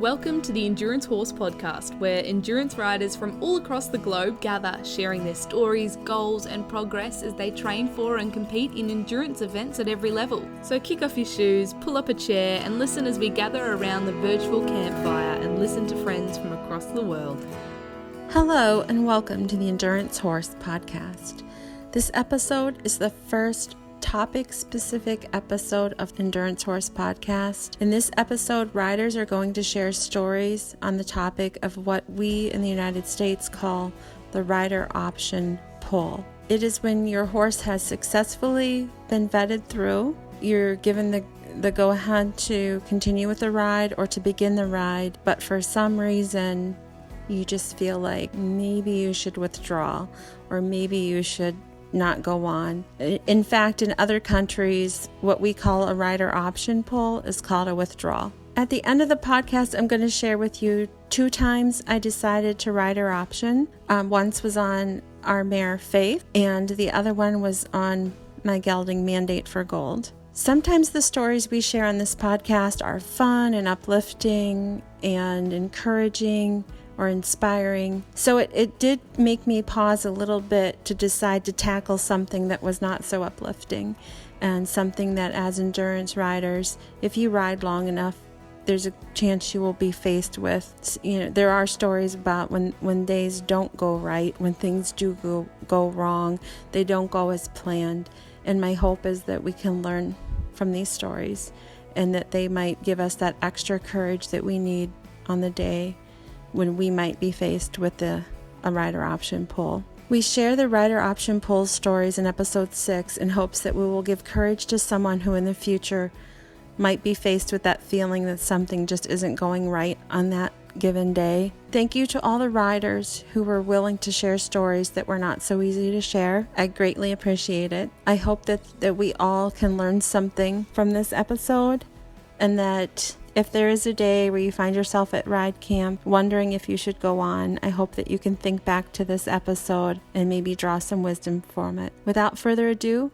Welcome to the Endurance Horse Podcast, where endurance riders from all across the globe gather, sharing their stories, goals, and progress as they train for and compete in endurance events at every level. So kick off your shoes, pull up a chair, and listen as we gather around the virtual campfire and listen to friends from across the world. Hello, and welcome to the Endurance Horse Podcast. This episode is the first topic-specific episode of Endurance Horse Podcast. In this episode, riders are going to share stories on the topic of what we in the United States call the rider option pull. It is when your horse has successfully been vetted through, you're given the go-ahead to continue with the ride or to begin the ride, but for some reason, you just feel like maybe you should withdraw or maybe you should not go on. In fact, in other countries, what we call a rider option pull is called a withdrawal. At the end of the podcast, I'm going to share with you 2 times I decided to rider option. Once was on our mare Faith, and the other one was on my gelding Mandate for Gold. Sometimes the stories we share on this podcast are fun and uplifting and encouraging or inspiring. So it did make me pause a little bit to decide to tackle something that was not so uplifting and something that as endurance riders, if you ride long enough, there's a chance you will be faced with. There are stories about when days don't go right, when things do go wrong, they don't go as planned. And my hope is that we can learn from these stories and that they might give us that extra courage that we need on the day when we might be faced with a rider option pull. We share the rider option pull stories in episode 6 in hopes that we will give courage to someone who in the future might be faced with that feeling that something just isn't going right on that given day. Thank you to all the riders who were willing to share stories that were not so easy to share. I greatly appreciate it. I hope that we all can learn something from this episode, and that if there is a day where you find yourself at ride camp wondering if you should go on, I hope that you can think back to this episode and maybe draw some wisdom from it. Without further ado,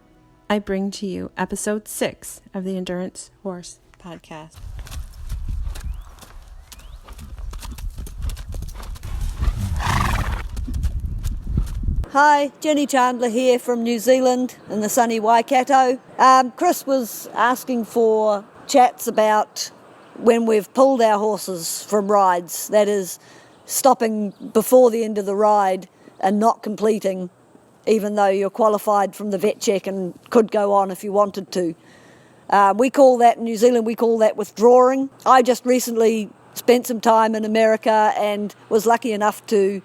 I bring to you episode 6 of the Endurance Horse Podcast. Hi, Jenny Chandler here from New Zealand in the sunny Waikato. Chris was asking for chats about when we've pulled our horses from rides, that is, stopping before the end of the ride and not completing, even though you're qualified from the vet check and could go on if you wanted to. We call that, in New Zealand, we call that withdrawing. I just recently spent some time in America and was lucky enough to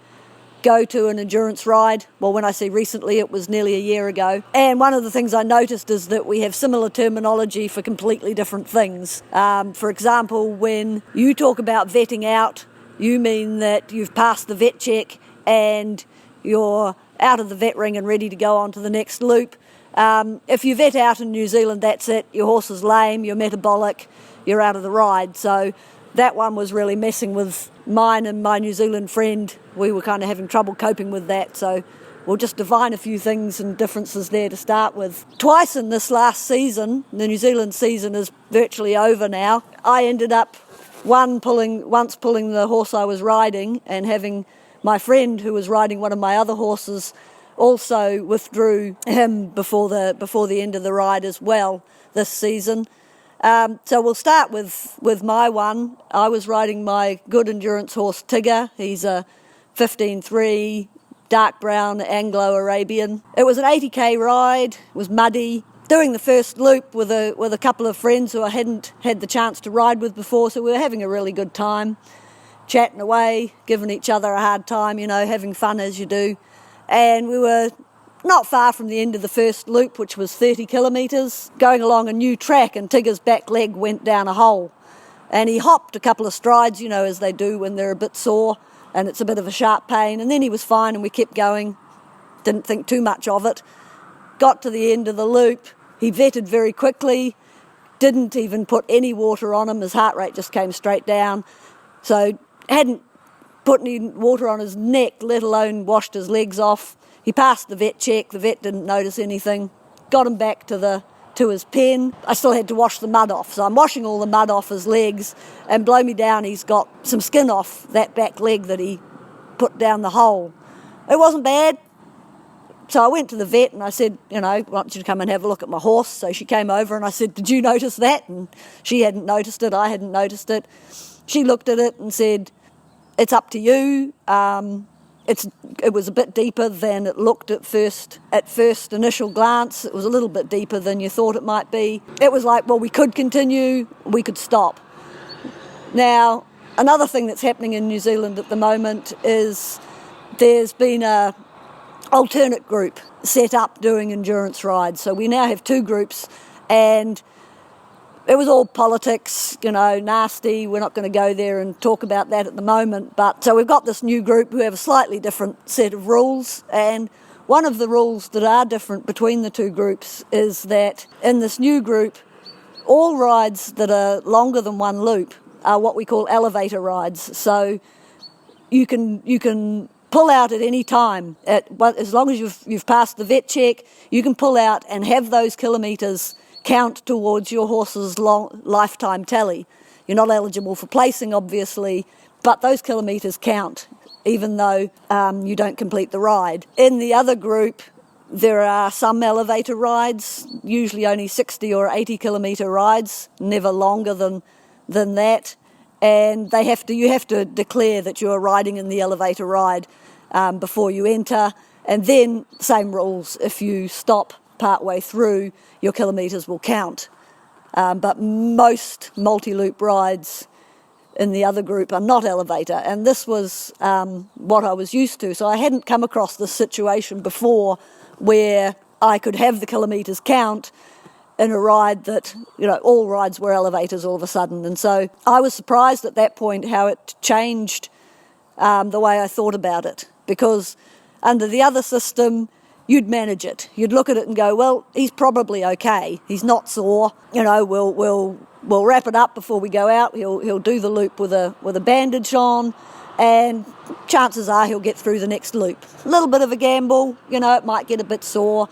go to an endurance ride. Well, when I say recently, it was nearly a year ago. And one of the things I noticed is that we have similar terminology for completely different things. For example, when you talk about vetting out, you mean that you've passed the vet check and you're out of the vet ring and ready to go on to the next loop. If you vet out in New Zealand, that's it. Your horse is lame, you're metabolic, you're out of the ride. So that one was really messing with mine and my New Zealand friend. We were kind of having trouble coping with that, so we'll just divine a few things and differences there to start with. Twice in this last season, the New Zealand season is virtually over now, I ended up once pulling the horse I was riding and having my friend who was riding one of my other horses also withdrew him before the end of the ride as well this season. So we'll start with my one. I was riding my good endurance horse Tigger. He's a 15.3 dark brown Anglo-Arabian. It was an 80k ride. It was muddy. Doing the first loop with a couple of friends who I hadn't had the chance to ride with before, so we were having a really good time, chatting away, giving each other a hard time, having fun as you do. And we were not far from the end of the first loop, which was 30 kilometres, going along a new track, and Tigger's back leg went down a hole. And he hopped a couple of strides, as they do when they're a bit sore, and it's a bit of a sharp pain. And then he was fine, and we kept going. Didn't think too much of it. Got to the end of the loop. He vetted very quickly, didn't even put any water on him. His heart rate just came straight down. So hadn't put any water on his neck, let alone washed his legs off. He passed the vet check. The vet didn't notice anything. Got him back to the to his pen. I still had to wash the mud off. So I'm washing all the mud off his legs, and blow me down, he's got some skin off that back leg that he put down the hole. It wasn't bad. So I went to the vet and I said, I want you to come and have a look at my horse. So she came over and I said, did you notice that? And she hadn't noticed it, I hadn't noticed it. She looked at it and said, it's up to you. It was a bit deeper than it looked at first initial glance. It was a little bit deeper than you thought it might be. It was like, well, we could continue, we could stop. Now, another thing that's happening in New Zealand at the moment is there's been a alternate group set up doing endurance rides. So we now have 2 groups, and it was all politics, nasty. We're not going to go there and talk about that at the moment. But so we've got this new group who have a slightly different set of rules. And one of the rules that are different between the 2 groups is that in this new group, all rides that are longer than 1 loop are what we call elevator rides. So you can pull out at any time. As long as you've passed the vet check, you can pull out and have those kilometres count towards your horse's lifetime tally. You're not eligible for placing, obviously, but those kilometres count, even though you don't complete the ride. In the other group, there are some elevator rides, usually only 60 or 80 kilometre rides, never longer than that. And you have to declare that you are riding in the elevator ride before you enter. And then, same rules, if you stop partway through, your kilometres will count. But most multi-loop rides in the other group are not elevator, and this was what I was used to. So I hadn't come across this situation before where I could have the kilometres count in a ride that, all rides were elevators all of a sudden. And so I was surprised at that point how it changed the way I thought about it, because under the other system, you'd manage it. You'd look at it and go, well, he's probably okay. He's not sore. We'll wrap it up before we go out. He'll do the loop with a bandage on, and chances are he'll get through the next loop. A little bit of a gamble. It might get a bit sore.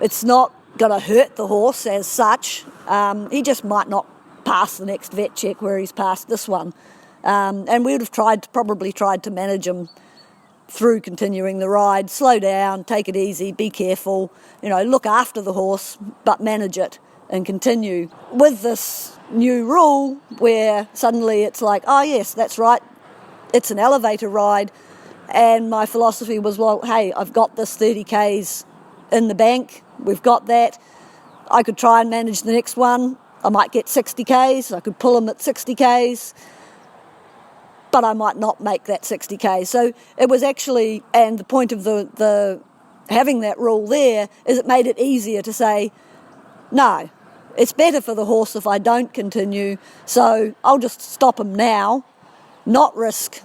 It's not going to hurt the horse as such. He just might not pass the next vet check where he's passed this one. And we would have probably tried to manage him through continuing the ride. Slow down, take it easy, be careful, look after the horse, but manage it and continue. With this new rule where suddenly it's like, oh yes, that's right, it's an elevator ride, and my philosophy was, well, hey, I've got this 30 Ks in the bank, we've got that, I could try and manage the next one, I might get 60 Ks, I could pull them at 60 Ks, but I might not make that 60k. So it was actually, and the point of the having that rule there is it made it easier to say, no, it's better for the horse if I don't continue, so I'll just stop him now, not risk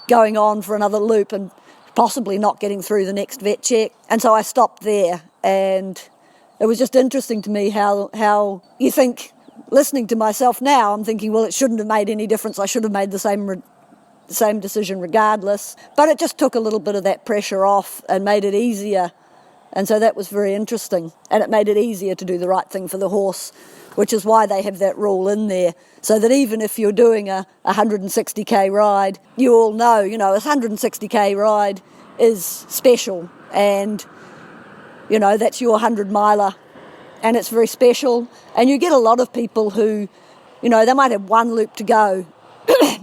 going on for another loop and possibly not getting through the next vet check. And so I stopped there, and it was just interesting to me how you think, listening to myself now, I'm thinking, well, it shouldn't have made any difference. I should have made the same decision regardless. But it just took a little bit of that pressure off and made it easier. And so that was very interesting. And it made it easier to do the right thing for the horse, which is why they have that rule in there. So that even if you're doing a 160k ride, you all know, a 160k ride is special. And, that's your 100-miler. And it's very special, and you get a lot of people who, they might have 1 loop to go,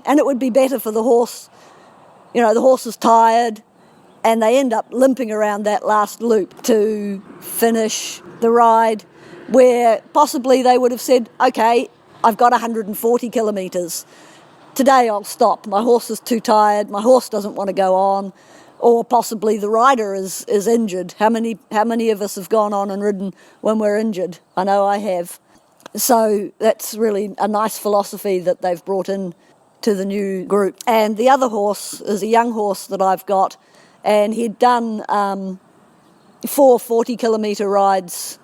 and it would be better for the horse. The horse is tired, and they end up limping around that last loop to finish the ride, where possibly they would have said, okay, I've got 140 kilometres. Today I'll stop. My horse is too tired. My horse doesn't want to go on. Or possibly the rider is injured. How many of us have gone on and ridden when we're injured? I know I have. So that's really a nice philosophy that they've brought in to the new group. And the other horse is a young horse that I've got, and he'd done 4 40-kilometre rides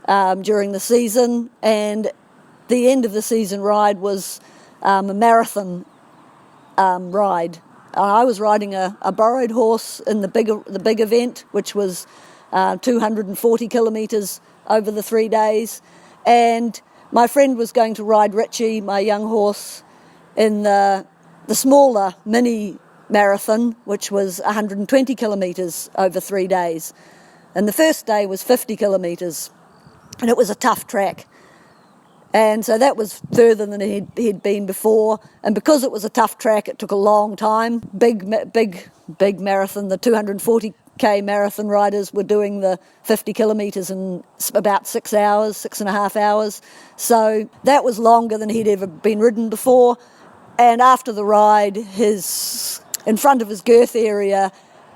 during the season, and the end of the season ride was a marathon ride. I was riding a borrowed horse in the big event, which was 240 kilometres over the 3 days. And my friend was going to ride Richie, my young horse, in the smaller mini marathon, which was 120 kilometres over 3 days. And the first day was 50 kilometres, and it was a tough track. And so that was further than he'd been before. And because it was a tough track, it took a long time. Big marathon, the 240k marathon riders were doing the 50 kilometres in about 6 hours, 6.5 hours. So that was longer than he'd ever been ridden before. And after the ride, in front of his girth area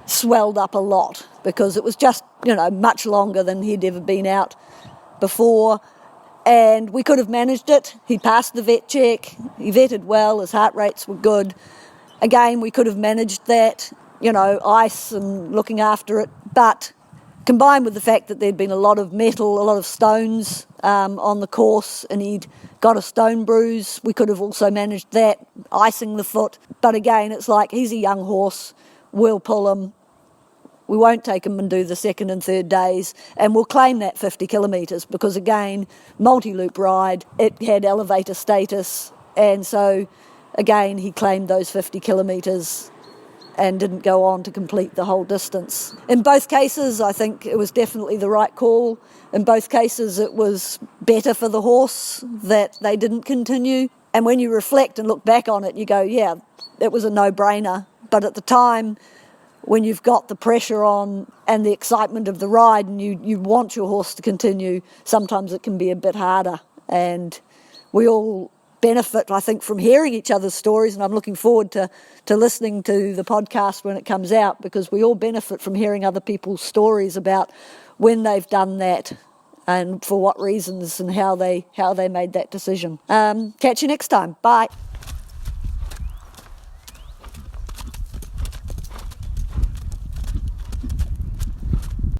swelled up a lot because it was just, much longer than he'd ever been out before. And we could have managed it. He passed the vet check. He vetted well. His heart rates were good. Again, we could have managed that, ice and looking after it. But combined with the fact that there'd been a lot of metal, a lot of stones on the course, and he'd got a stone bruise, we could have also managed that, icing the foot. But again, it's like, he's a young horse. We'll pull him. We won't take him and do the second and third days, and we'll claim that 50 kilometres because, again, multi-loop ride, it had elevator status, and so, again, he claimed those 50 kilometres and didn't go on to complete the whole distance. In both cases, I think it was definitely the right call. In both cases, it was better for the horse that they didn't continue. And when you reflect and look back on it, you go, yeah, it was a no-brainer. But at the time, when you've got the pressure on and the excitement of the ride and you want your horse to continue, sometimes it can be a bit harder. And we all benefit, I think, from hearing each other's stories, and I'm looking forward to listening to the podcast when it comes out, because we all benefit from hearing other people's stories about when they've done that and for what reasons and how they made that decision. Catch you next time. Bye.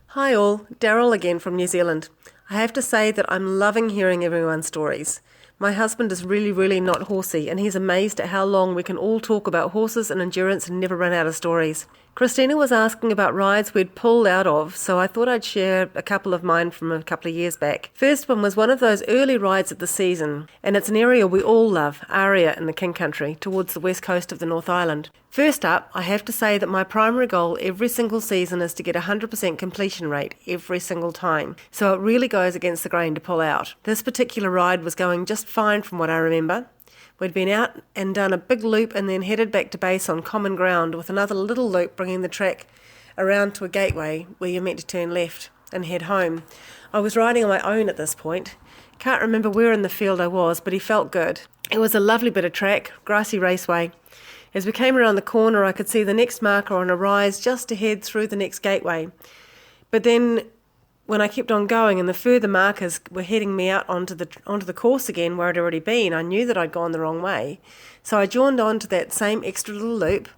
Hi all, Daryl again from New Zealand. I have to say that I'm loving hearing everyone's stories. My husband is really not horsey, and he's amazed at how long we can all talk about horses and endurance and never run out of stories. Christina was asking about rides we'd pulled out of, so I thought I'd share a couple of mine from a couple of years back. First one was one of those early rides of the season, and it's an area we all love, Aria in the King Country, towards the west coast of the North Island. First up, I have to say that my primary goal every single season is to get 100% completion rate every single time, so it really goes against the grain to pull out. This particular ride was going just fine from what I remember. We'd been out and done a big loop and then headed back to base on common ground with another little loop bringing the track around to a gateway where you're meant to turn left and head home. I was riding on my own at this point. Can't remember where in the field I was, but he felt good. It was a lovely bit of track, grassy raceway. As we came around the corner, I could see the next marker on a rise just ahead through the next gateway. But then when I kept on going and the further markers were heading me out onto the course again where I'd already been, I knew that I'd gone the wrong way. So I joined on to that same extra little loop.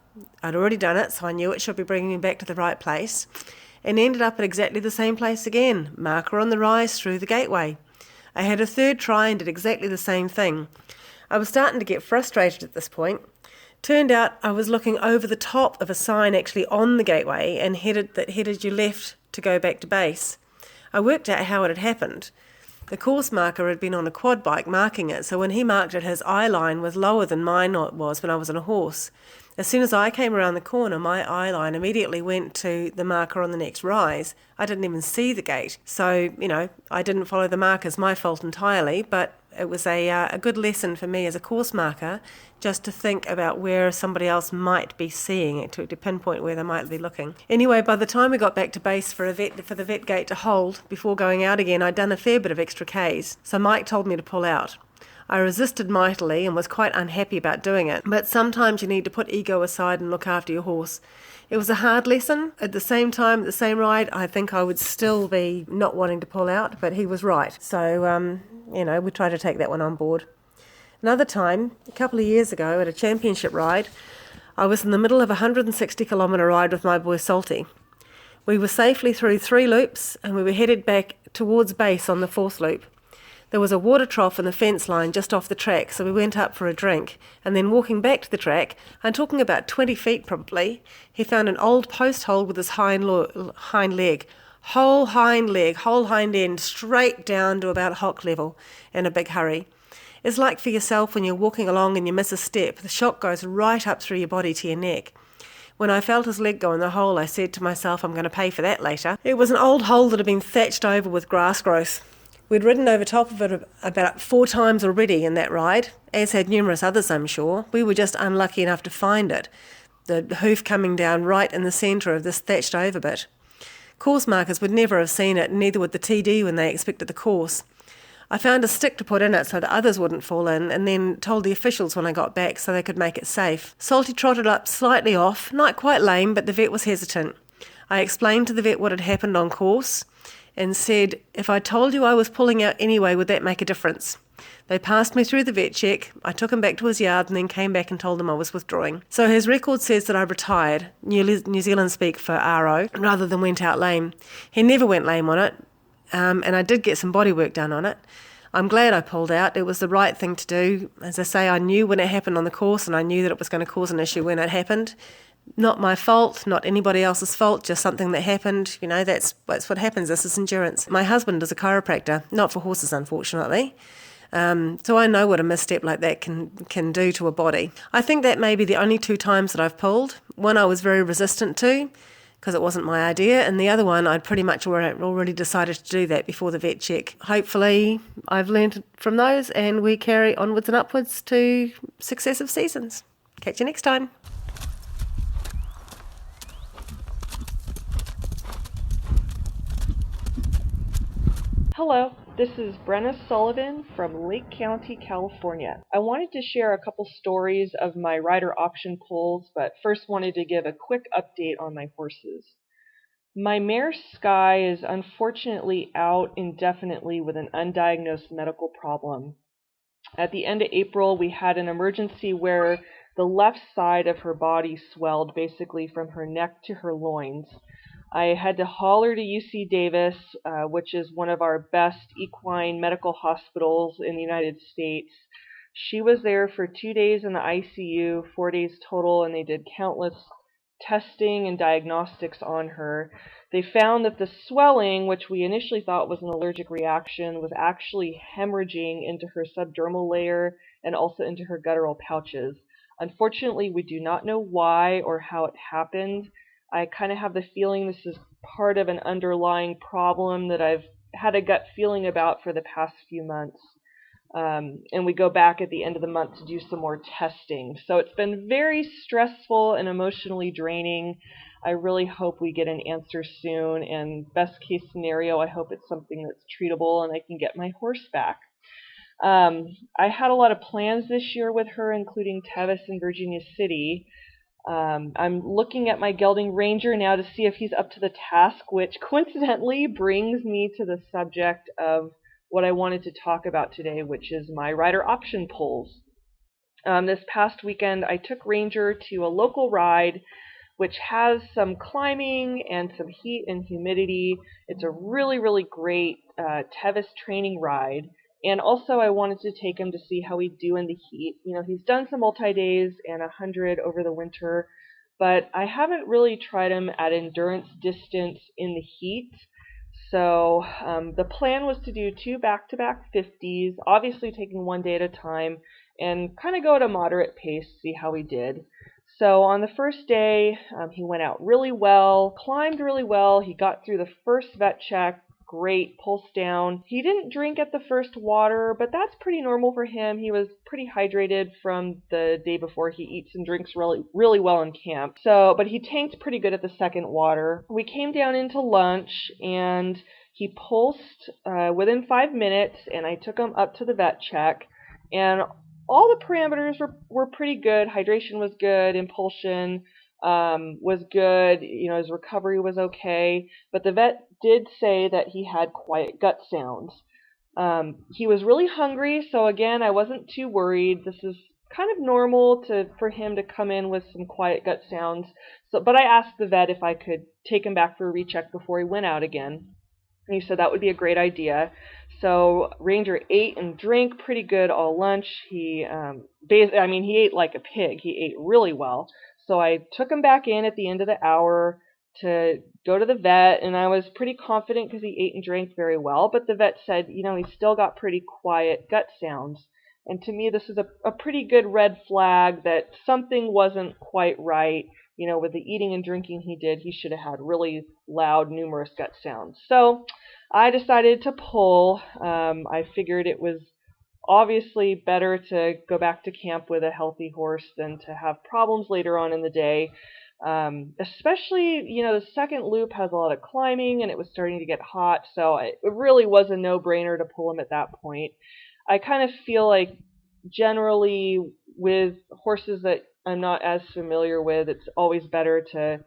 I'd already done it, so I knew it should be bringing me back to the right place, and ended up at exactly the same place again, marker on the rise through the gateway. I had a third try and did exactly the same thing. I was starting to get frustrated at this point. Turned out I was looking over the top of a sign actually on the gateway and headed you left to go back to base. I worked out how it had happened. The course marker had been on a quad bike marking it, so when he marked it, his eye line was lower than mine was when I was on a horse. As soon as I came around the corner, my eye line immediately went to the marker on the next rise. I didn't even see the gate, so, I didn't follow the markers, my fault entirely, but it was a good lesson for me as a course marker just to think about where somebody else might be seeing it, to pinpoint where they might be looking. Anyway, by the time we got back to base for the vet gate to hold before going out again, I'd done a fair bit of extra Ks, so Mike told me to pull out. I resisted mightily and was quite unhappy about doing it, but sometimes you need to put ego aside and look after your horse. It was a hard lesson. At the same time, at the same ride, I think I would still be not wanting to pull out, but he was right. So, we try to take that one on board. Another time, a couple of years ago at a championship ride, I was in the middle of a 160-kilometre ride with my boy Salty. We were safely through 3 loops and we were headed back towards base on the 4th loop. There was a water trough in the fence line just off the track, so we went up for a drink, and then walking back to the track, I'm talking about 20 feet probably, he found an old post hole with his hind leg whole hind leg, whole hind end, straight down to about hock level in a big hurry. It's like for yourself when you're walking along and you miss a step. The shock goes right up through your body to your neck. When I felt his leg go in the hole, I said to myself, I'm going to pay for that later. It was an old hole that had been thatched over with grass growth. We'd ridden over top of it about 4 times already in that ride, as had numerous others, I'm sure. We were just unlucky enough to find it, the hoof coming down right in the centre of this thatched over bit. Course markers would never have seen it, neither would the TD when they expected the course. I found a stick to put in it so that others wouldn't fall in, and then told the officials when I got back so they could make it safe. Salty trotted up slightly off, not quite lame, but the vet was hesitant. I explained to the vet what had happened on course and said, if I told you I was pulling out anyway, would that make a difference? They passed me through the vet check. I took him back to his yard and then came back and told him I was withdrawing. So his record says that I retired, New Zealand speak for RO, rather than went out lame. He never went lame on it. And I did get some body work done on it. I'm glad I pulled out. It was the right thing to do. As I say, I knew when it happened on the course, and I knew that it was going to cause an issue when it happened. Not my fault, not anybody else's fault, just something that happened. You know, that's what happens. This is endurance. My husband is a chiropractor, not for horses, unfortunately. So I know what a misstep like that can do to a body. I think that may be the only 2 times that I've pulled. One I was very resistant to, because it wasn't my idea, and the other one I'd pretty much already decided to do that before the vet check. Hopefully I've learned from those and we carry onwards and upwards to successive seasons. Catch you next time. Hello, this is Brenna Sullivan from Lake County, California. I wanted to share a couple stories of my rider option pulls, but first wanted to give a quick update on my horses. My mare Sky is unfortunately out indefinitely with an undiagnosed medical problem. At the end of April, we had an emergency where the left side of her body swelled basically from her neck to her loins. I had to haul her to UC Davis, which is one of our best equine medical hospitals in the United States. She was there for 2 days in the ICU, 4 days total, and they did countless testing and diagnostics on her. They found that the swelling, which we initially thought was an allergic reaction, was actually hemorrhaging into her subdermal layer and also into her guttural pouches. Unfortunately, we do not know why or how it happened. I kind of have the feeling this is part of an underlying problem that I've had a gut feeling about for the past few months. And we go back at the end of the month to do some more testing. So it's been very stressful and emotionally draining. I really hope we get an answer soon. And best case scenario, I hope it's something that's treatable and I can get my horse back. I had a lot of plans this year with her, including Tevis and Virginia City. I'm looking at my gelding Ranger now to see if he's up to the task, which coincidentally brings me to the subject of what I wanted to talk about today, which is my rider option pulls. This past weekend, I took Ranger to a local ride, which has some climbing and some heat and humidity. It's a really, really great Tevis training ride. And also I wanted to take him to see how he'd do in the heat. You know, he's done some multi-days and 100 over the winter, but I haven't really tried him at endurance distance in the heat. So the plan was to do 2 back-to-back 50s, obviously taking 1 day at a time, and kind of go at a moderate pace, see how he did. So on the first day, he went out really well, climbed really well. He got through the first vet check. Great, pulse down. He didn't drink at the first water, but that's pretty normal for him. He was pretty hydrated from the day before. He eats and drinks really, really well in camp. So, but he tanked pretty good at the second water. We came down into lunch and he pulsed within 5 minutes, and I took him up to the vet check, and all the parameters were pretty good. Hydration was good, impulsion was good, you know, his recovery was okay, but the vet did say that he had quiet gut sounds. He was really hungry, so again, I wasn't too worried. This is kind of normal for him to come in with some quiet gut sounds. But I asked the vet if I could take him back for a recheck before he went out again. And he said that would be a great idea. So Ranger ate and drank pretty good all lunch. He ate like a pig. He ate really well. So I took him back in at the end of the hour, to go to the vet, and I was pretty confident because he ate and drank very well, but the vet said, he's still got pretty quiet gut sounds. And to me, this is a pretty good red flag that something wasn't quite right. With the eating and drinking he did, he should have had really loud, numerous gut sounds. So I decided to pull. I figured it was obviously better to go back to camp with a healthy horse than to have problems later on in the day. Especially, the second loop has a lot of climbing and it was starting to get hot, so it really was a no-brainer to pull him at that point. I kind of feel like generally with horses that I'm not as familiar with, it's always better to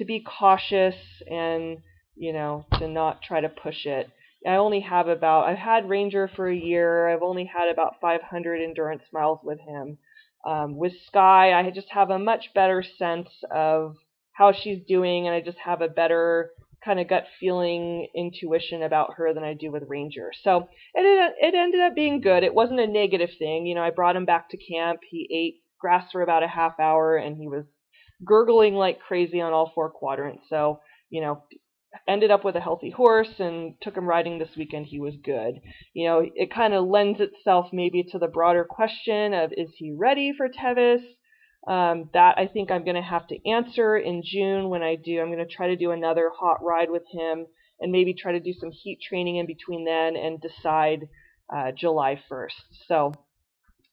be cautious and, to not try to push it. I've had Ranger for a year. I've only had about 500 endurance miles with him. With Sky, I just have a much better sense of how she's doing, and I just have a better kind of gut feeling intuition about her than I do with Ranger. So it ended up being good. It wasn't a negative thing. I brought him back to camp. He ate grass for about a half hour, and he was gurgling like crazy on all 4 quadrants. So, ended up with a healthy horse and took him riding this weekend. He was good. It kind of lends itself maybe to the broader question of, is he ready for Tevis? That I think I'm going to have to answer in June when I do. I'm going to try to do another hot ride with him and maybe try to do some heat training in between then and decide July 1st. So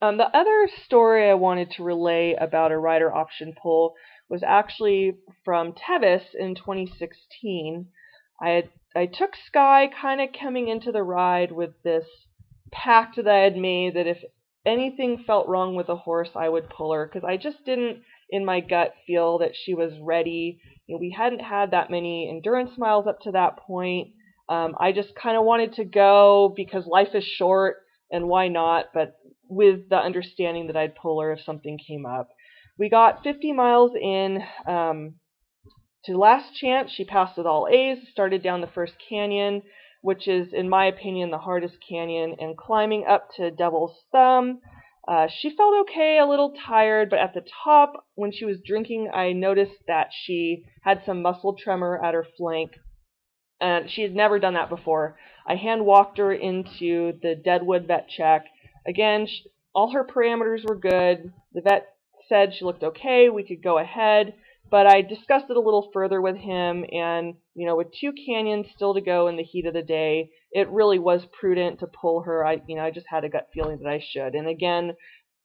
the other story I wanted to relay about a rider option pull was actually from Tevis in 2016. I took Sky kind of coming into the ride with this pact that I had made that if anything felt wrong with the horse, I would pull her, because I just didn't in my gut feel that she was ready. We hadn't had that many endurance miles up to that point. I just kind of wanted to go because life is short and why not, but with the understanding that I'd pull her if something came up. We got 50 miles in to Last Chance. She passed with all A's, started down the first canyon, which is, in my opinion, the hardest canyon, and climbing up to Devil's Thumb. She felt okay, a little tired, but at the top, when she was drinking, I noticed that she had some muscle tremor at her flank, and she had never done that before. I hand walked her into the Deadwood vet check. Again, all her parameters were good. The vet said she looked okay, we could go ahead, but I discussed it a little further with him, and with 2 canyons still to go in the heat of the day, it really was prudent to pull her. I just had a gut feeling that I should, and again,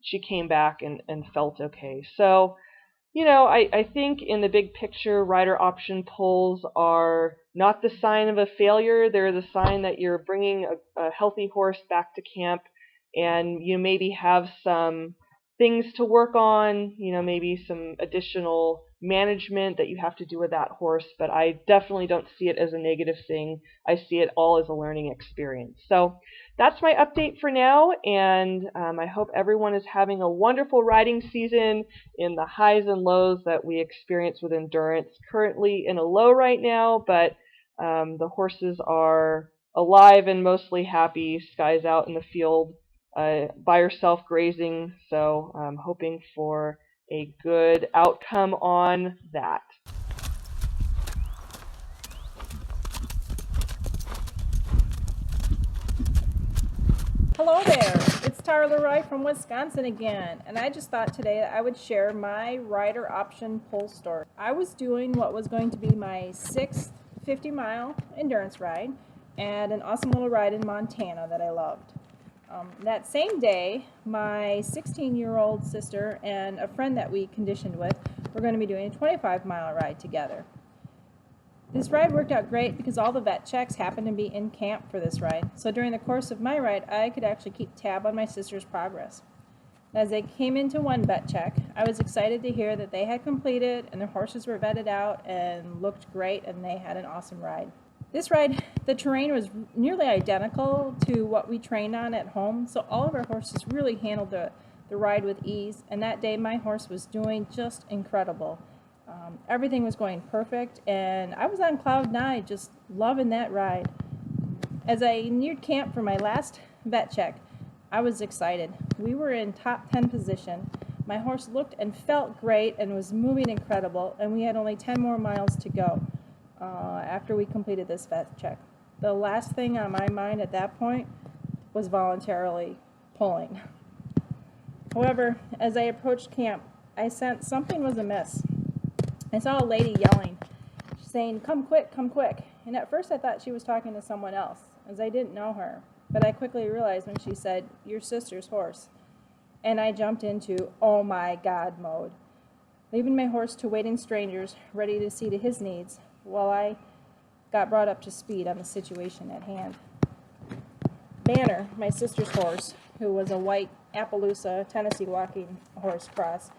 she came back and felt okay. So, I think in the big picture, rider option pulls are not the sign of a failure. They're the sign that you're bringing a healthy horse back to camp, and you maybe have some things to work on, maybe some additional management that you have to do with that horse, but I definitely don't see it as a negative thing. I see it all as a learning experience. So that's my update for now, and I hope everyone is having a wonderful riding season in the highs and lows that we experience with endurance. Currently in a low right now, but the horses are alive and mostly happy. Sky's out in the field by herself grazing, so I'm hoping for a good outcome on that. Hello there, it's Tara Leroy from Wisconsin again, and I just thought today that I would share my rider option pull story. I was doing what was going to be my 6th 50-mile endurance ride and an awesome little ride in Montana that I loved. That same day, my 16-year-old sister and a friend that we conditioned with were going to be doing a 25-mile ride together. This ride worked out great because all the vet checks happened to be in camp for this ride, so during the course of my ride, I could actually keep tab on my sister's progress. As they came into one vet check, I was excited to hear that they had completed and their horses were vetted out and looked great and they had an awesome ride. This ride, the terrain was nearly identical to what we trained on at home, so all of our horses really handled the ride with ease, and that day my horse was doing just incredible. Everything was going perfect, and I was on cloud 9, just loving that ride. As I neared camp for my last vet check, I was excited. We were in top 10 position. My horse looked and felt great and was moving incredible, and we had only 10 more miles to go after we completed this vet check. The last thing on my mind at that point was voluntarily pulling. However, as I approached camp, I sensed something was amiss. I saw a lady yelling, saying, "Come quick, come quick." And at first I thought she was talking to someone else, as I didn't know her. But I quickly realized when she said, "Your sister's horse." And I jumped into "oh my God" mode, leaving my horse to waiting strangers ready to see to his needs while I got brought up to speed on the situation at hand. Banner, my sister's horse, who was a white Appaloosa Tennessee walking horse cross,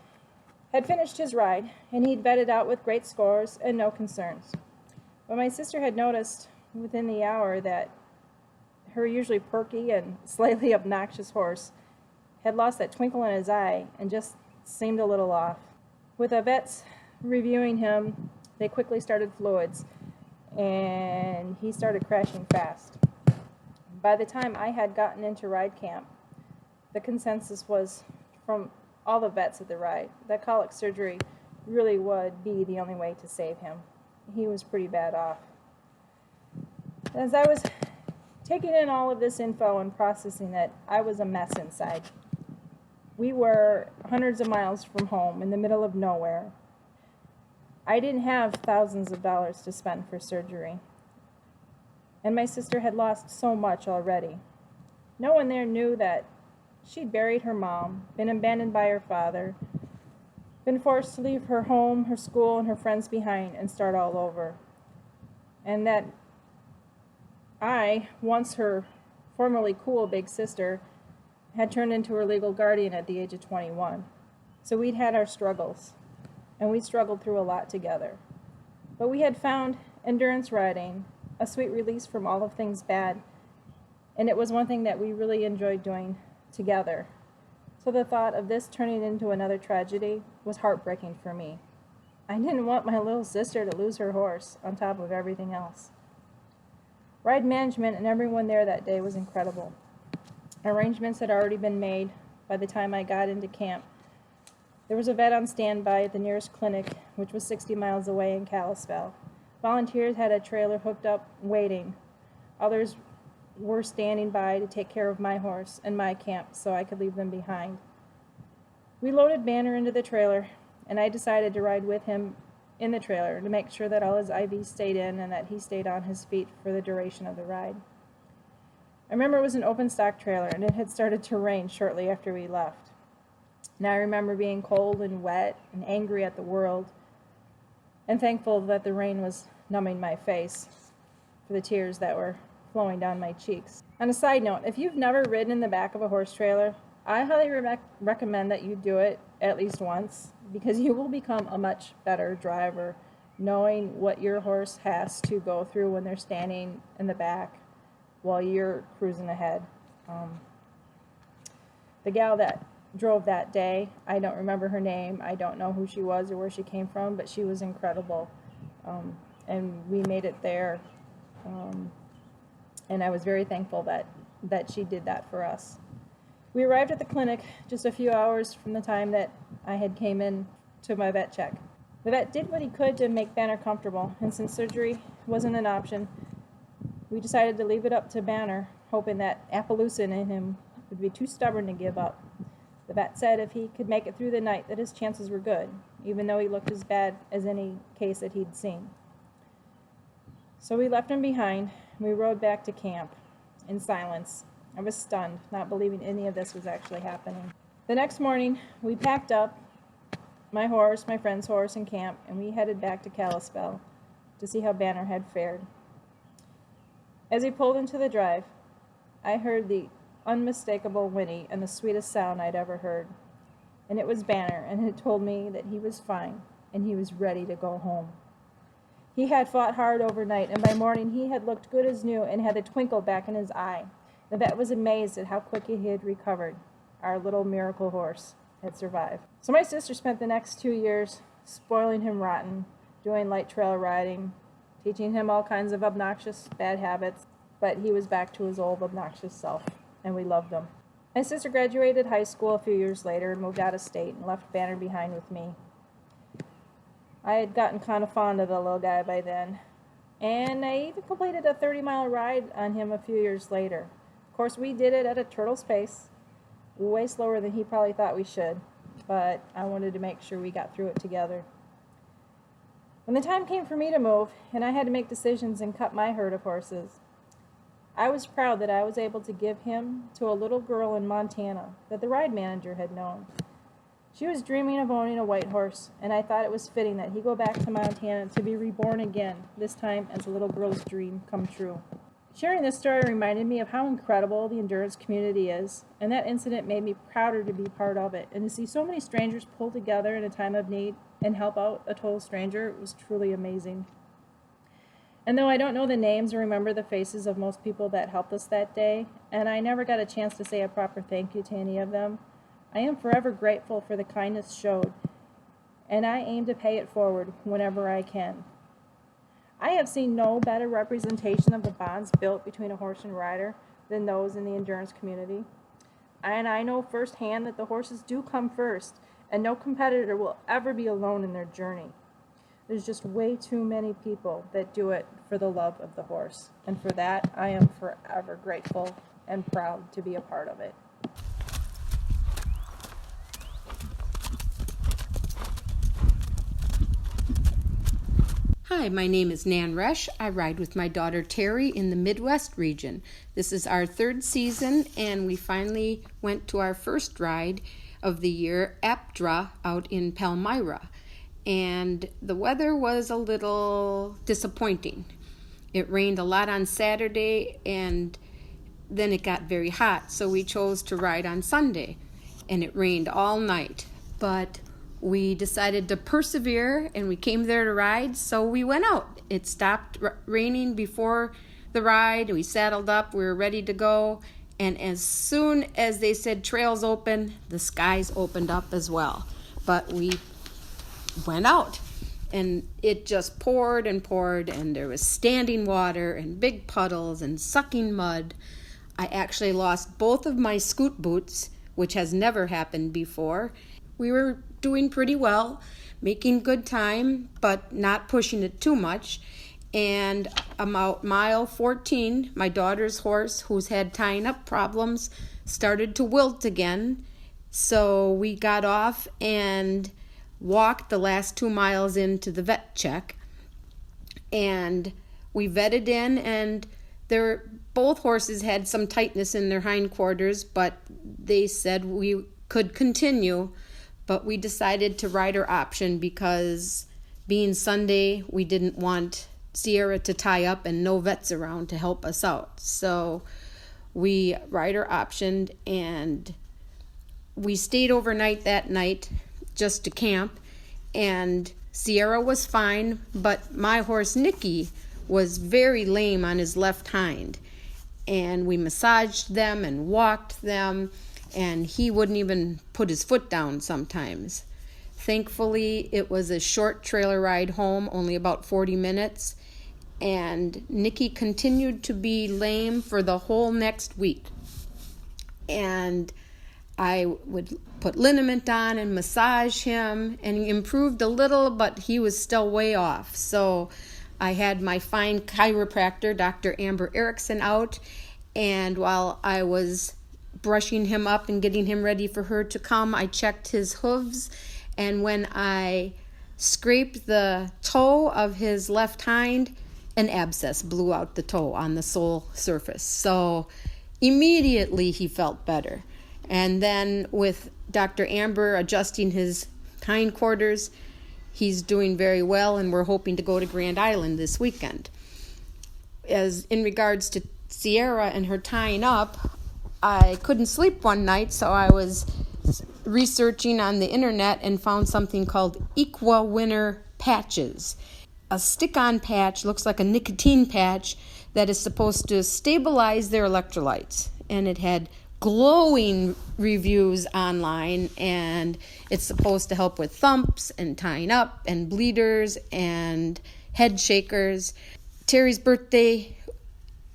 had finished his ride, and he'd vetted out with great scores and no concerns. But my sister had noticed within the hour that her usually perky and slightly obnoxious horse had lost that twinkle in his eye and just seemed a little off. With the vets reviewing him, they quickly started fluids, and he started crashing fast. By the time I had gotten into ride camp, the consensus was from all the vets at the ride that colic surgery really would be the only way to save him. He was pretty bad off. As I was taking in all of this info and processing it, I was a mess inside. We were hundreds of miles from home in the middle of nowhere. I didn't have thousands of dollars to spend for surgery. And my sister had lost so much already. No one there knew that she'd buried her mom, been abandoned by her father, been forced to leave her home, her school, and her friends behind and start all over. And that I, once her formerly cool big sister, had turned into her legal guardian at the age of 21. So we'd had our struggles, and we struggled through a lot together. But we had found endurance riding a sweet release from all of things bad, and it was one thing that we really enjoyed doing together. So the thought of this turning into another tragedy was heartbreaking for me. I didn't want my little sister to lose her horse on top of everything else. Ride management and everyone there that day was incredible. Arrangements had already been made by the time I got into camp. There was a vet on standby at the nearest clinic, which was 60 miles away in Kalispell. Volunteers had a trailer hooked up, waiting. Others were standing by to take care of my horse and my camp so I could leave them behind. We loaded Banner into the trailer, and I decided to ride with him in the trailer to make sure that all his IVs stayed in and that he stayed on his feet for the duration of the ride. I remember it was an open stock trailer, and it had started to rain shortly after we left. And I remember being cold and wet and angry at the world, and thankful that the rain was numbing my face for the tears that were flowing down my cheeks. On a side note, if you've never ridden in the back of a horse trailer, I highly recommend that you do it at least once, because you will become a much better driver knowing what your horse has to go through when they're standing in the back while you're cruising ahead. The gal that drove that day, I don't remember her name, I don't know who she was or where she came from, but she was incredible. And we made it there. And I was very thankful that she did that for us. We arrived at the clinic just a few hours from the time that I had came in to my vet check. The vet did what he could to make Banner comfortable, and since surgery wasn't an option, we decided to leave it up to Banner, hoping that Appaloosa in him would be too stubborn to give up. The vet said if he could make it through the night that his chances were good, even though he looked as bad as any case that he'd seen. So we left him behind, and we rode back to camp in silence. I was stunned, not believing any of this was actually happening. The next morning, we packed up my horse, my friend's horse, and camp, and we headed back to Kalispell to see how Banner had fared. As he pulled into the drive, I heard the unmistakable whinny and the sweetest sound I'd ever heard. And it was Banner, and it told me that he was fine, and he was ready to go home. He had fought hard overnight, and by morning he had looked good as new and had the twinkle back in his eye. The vet was amazed at how quickly he had recovered. Our little miracle horse had survived. So my sister spent the next 2 years spoiling him rotten, doing light trail riding, teaching him all kinds of obnoxious bad habits, but he was back to his old obnoxious self, and we loved him. My sister graduated high school a few years later and moved out of state and left Banner behind with me. I had gotten kind of fond of the little guy by then, and I even completed a 30-mile ride on him a few years later. Of course, we did it at a turtle's pace, way slower than he probably thought we should, but I wanted to make sure we got through it together. When the time came for me to move, and I had to make decisions and cut my herd of horses, I was proud that I was able to give him to a little girl in Montana that the ride manager had known. She was dreaming of owning a white horse, and I thought it was fitting that he go back to Montana to be reborn again, this time as a little girl's dream come true. Sharing this story reminded me of how incredible the endurance community is, and that incident made me prouder to be part of it, and to see so many strangers pull together in a time of need and help out a total stranger was truly amazing. And though I don't know the names or remember the faces of most people that helped us that day, and I never got a chance to say a proper thank you to any of them, I am forever grateful for the kindness showed, and I aim to pay it forward whenever I can. I have seen no better representation of the bonds built between a horse and rider than those in the endurance community. And I know firsthand that the horses do come first, and no competitor will ever be alone in their journey. There's just way too many people that do it for the love of the horse, and for that I am forever grateful and proud to be a part of it. Hi, my name is Nan Resch. I ride with my daughter Terry in the Midwest region. This is our third season, and we finally went to our first ride of the year, Aptra, out in Palmyra. And the weather was a little disappointing. It rained a lot on Saturday, and then it got very hot, so we chose to ride on Sunday, and it rained all night. But we decided to persevere, and we came there to ride, so we went out. It stopped raining before the ride. We saddled up. We were ready to go. And as soon as they said trails open, the skies opened up as well. But we went out, and it just poured and poured, and there was standing water and big puddles and sucking mud. I actually lost both of my scoot boots, which has never happened before. We were doing pretty well, making good time, but not pushing it too much. And about mile 14, my daughter's horse, who's had tying up problems, started to wilt again. So we got off and walked the last 2 miles into the vet check. And we vetted in, and both horses had some tightness in their hindquarters, but they said we could continue. But we decided to ride our option because being Sunday, we didn't want Sierra to tie up and no vets around to help us out. So we rider optioned, and we stayed overnight that night just to camp. And Sierra was fine, but my horse Nicky was very lame on his left hind. And we massaged them and walked them, and he wouldn't even put his foot down sometimes. Thankfully, it was a short trailer ride home, only about 40 minutes, and Nicky continued to be lame for the whole next week. And I would put liniment on and massage him, and he improved a little, but he was still way off. So I had my fine chiropractor, Dr. Amber Erickson, out, and while I was brushing him up and getting him ready for her to come, I checked his hooves, and when I scraped the toe of his left hind, an abscess blew out the toe on the sole surface. So immediately he felt better. And then with Dr. Amber adjusting his hindquarters, he's doing very well, and we're hoping to go to Grand Island this weekend. As in regards to Sierra and her tying up, I couldn't sleep one night, so I was researching on the internet and found something called Equa Winner patches. A stick-on patch looks like a nicotine patch that is supposed to stabilize their electrolytes. And it had glowing reviews online, and it's supposed to help with thumps and tying up and bleeders and head shakers. Terry's birthday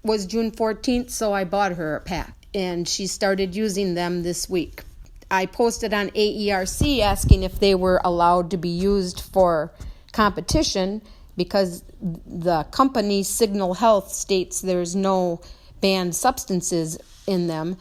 was June 14th, so I bought her a pack. and she started using them this week. I posted on AERC asking if they were allowed to be used for competition because the company Signal Health states there's no banned substances in them.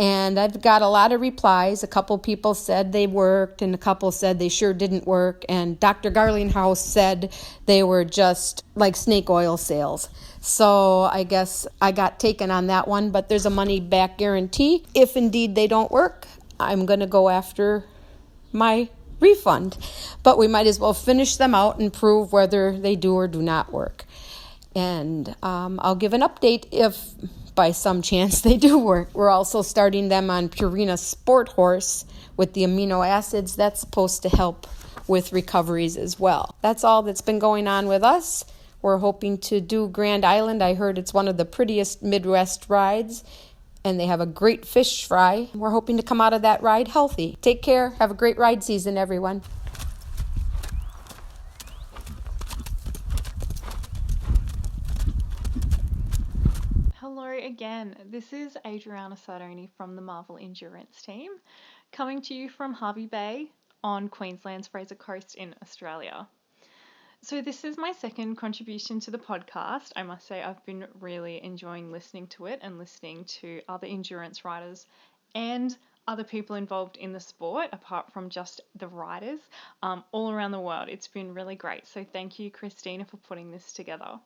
And I've got a lot of replies. A couple people said they worked, and a couple said they sure didn't work. And Dr. Garlinghouse said they were just like snake oil sales. So I guess I got taken on that one, but there's a money back guarantee. If indeed they don't work, I'm going to go after my refund. But we might as well finish them out and prove whether they do or do not work. And I'll give an update if by some chance they do work. We're also starting them on Purina Sport Horse with the amino acids. That's supposed to help with recoveries as well. That's all that's been going on with us. We're hoping to do Grand Island. I heard it's one of the prettiest Midwest rides, and they have a great fish fry. We're hoping to come out of that ride healthy. Take care. Have a great ride season, everyone. Hello again, this is Adriana Sardoni from the Marvel Endurance team, coming to you from Hervey Bay on Queensland's Fraser Coast in Australia. So this is my second contribution to the podcast. I must say I've been really enjoying listening to it and listening to other endurance riders and other people involved in the sport, apart from just the riders, all around the world. It's been really great. So thank you, Christina, for putting this together.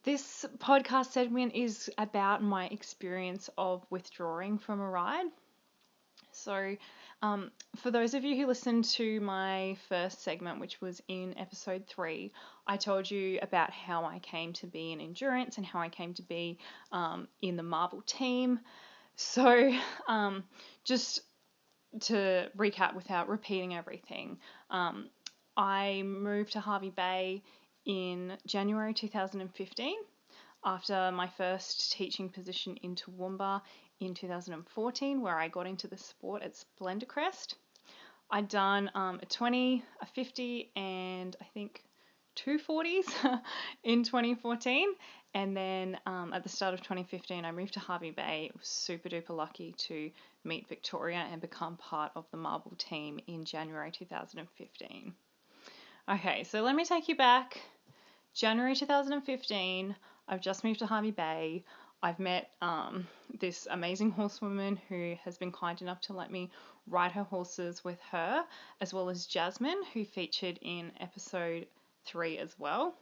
This podcast segment is about my experience of withdrawing from a ride. So for those of you who listened to my first segment, which was in episode 3, I told you about how I came to be in endurance and how I came to be in the Marvel team. So just to recap without repeating everything, I moved to Hervey Bay in January 2015 after my first teaching position in Toowoomba in 2014, where I got into the sport at Splendor Crest. I'd done a 20, a 50, and I think 2 40s in 2014, and then at the start of 2015 I moved to Hervey Bay. I was super duper lucky to meet Victoria and become part of the Marvel team in January 2015. Okay, so let me take you back. January 2015, I've just moved to Hervey Bay. I've met this amazing horsewoman who has been kind enough to let me ride her horses with her, as well as Jasmine, who featured in episode 3 as well.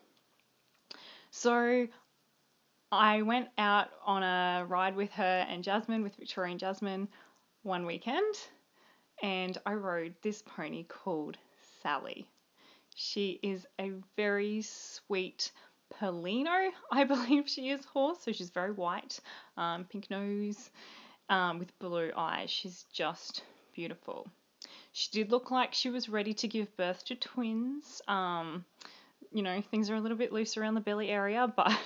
So I went out on a ride with her and Jasmine, with Victoria and Jasmine, one weekend, and I rode this pony called Sally. She is a very sweet Perlino, I believe she is, horse. So she's very white, pink nose, with blue eyes. She's just beautiful. She did look like she was ready to give birth to twins. Things are a little bit loose around the belly area, but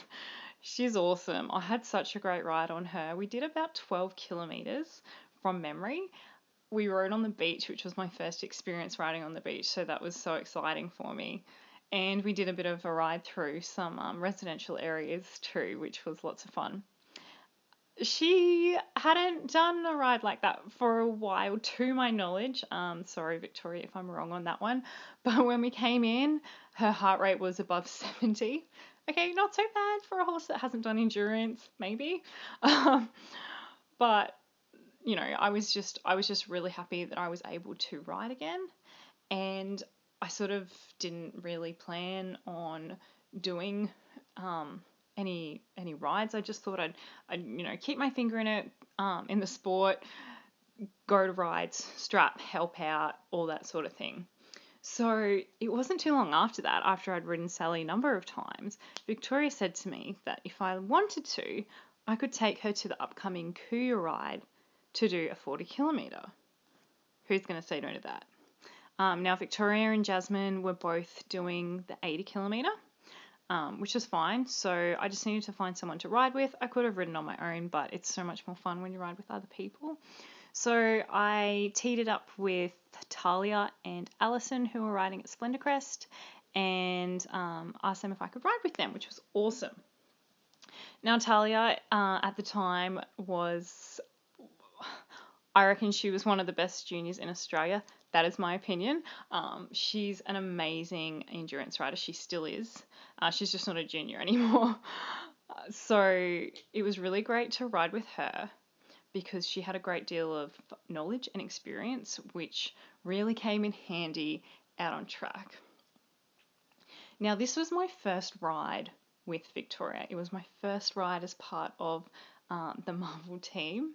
she's awesome. I had such a great ride on her. We did about 12 kilometers from memory. We rode on the beach, which was my first experience riding on the beach, so that was so exciting for me. And we did a bit of a ride through some residential areas too, which was lots of fun. She hadn't done a ride like that for a while, to my knowledge. Sorry, Victoria, if I'm wrong on that one. But when we came in, her heart rate was above 70. Okay, not so bad for a horse that hasn't done endurance, maybe. But I was just really happy that I was able to ride again, and I sort of didn't really plan on doing any rides. I just thought I'd keep my finger in it, in the sport, go to rides, strap, help out, all that sort of thing. So it wasn't too long after that, after I'd ridden Sally a number of times, Victoria said to me that if I wanted to, I could take her to the upcoming Kuya ride to do a 40 kilometre. Who's going to say no to that? Now, Victoria and Jasmine were both doing the 80 kilometre, which was fine. So I just needed to find someone to ride with. I could have ridden on my own, but it's so much more fun when you ride with other people. So I teed it up with Talia and Alison, who were riding at Splendor Crest, and asked them if I could ride with them, which was awesome. Now, Talia at the time I reckon she was one of the best juniors in Australia. That is my opinion. She's an amazing endurance rider. She still is. She's just not a junior anymore. So it was really great to ride with her because she had a great deal of knowledge and experience, which really came in handy out on track. Now, this was my first ride with Victoria. It was my first ride as part of the Marvel team.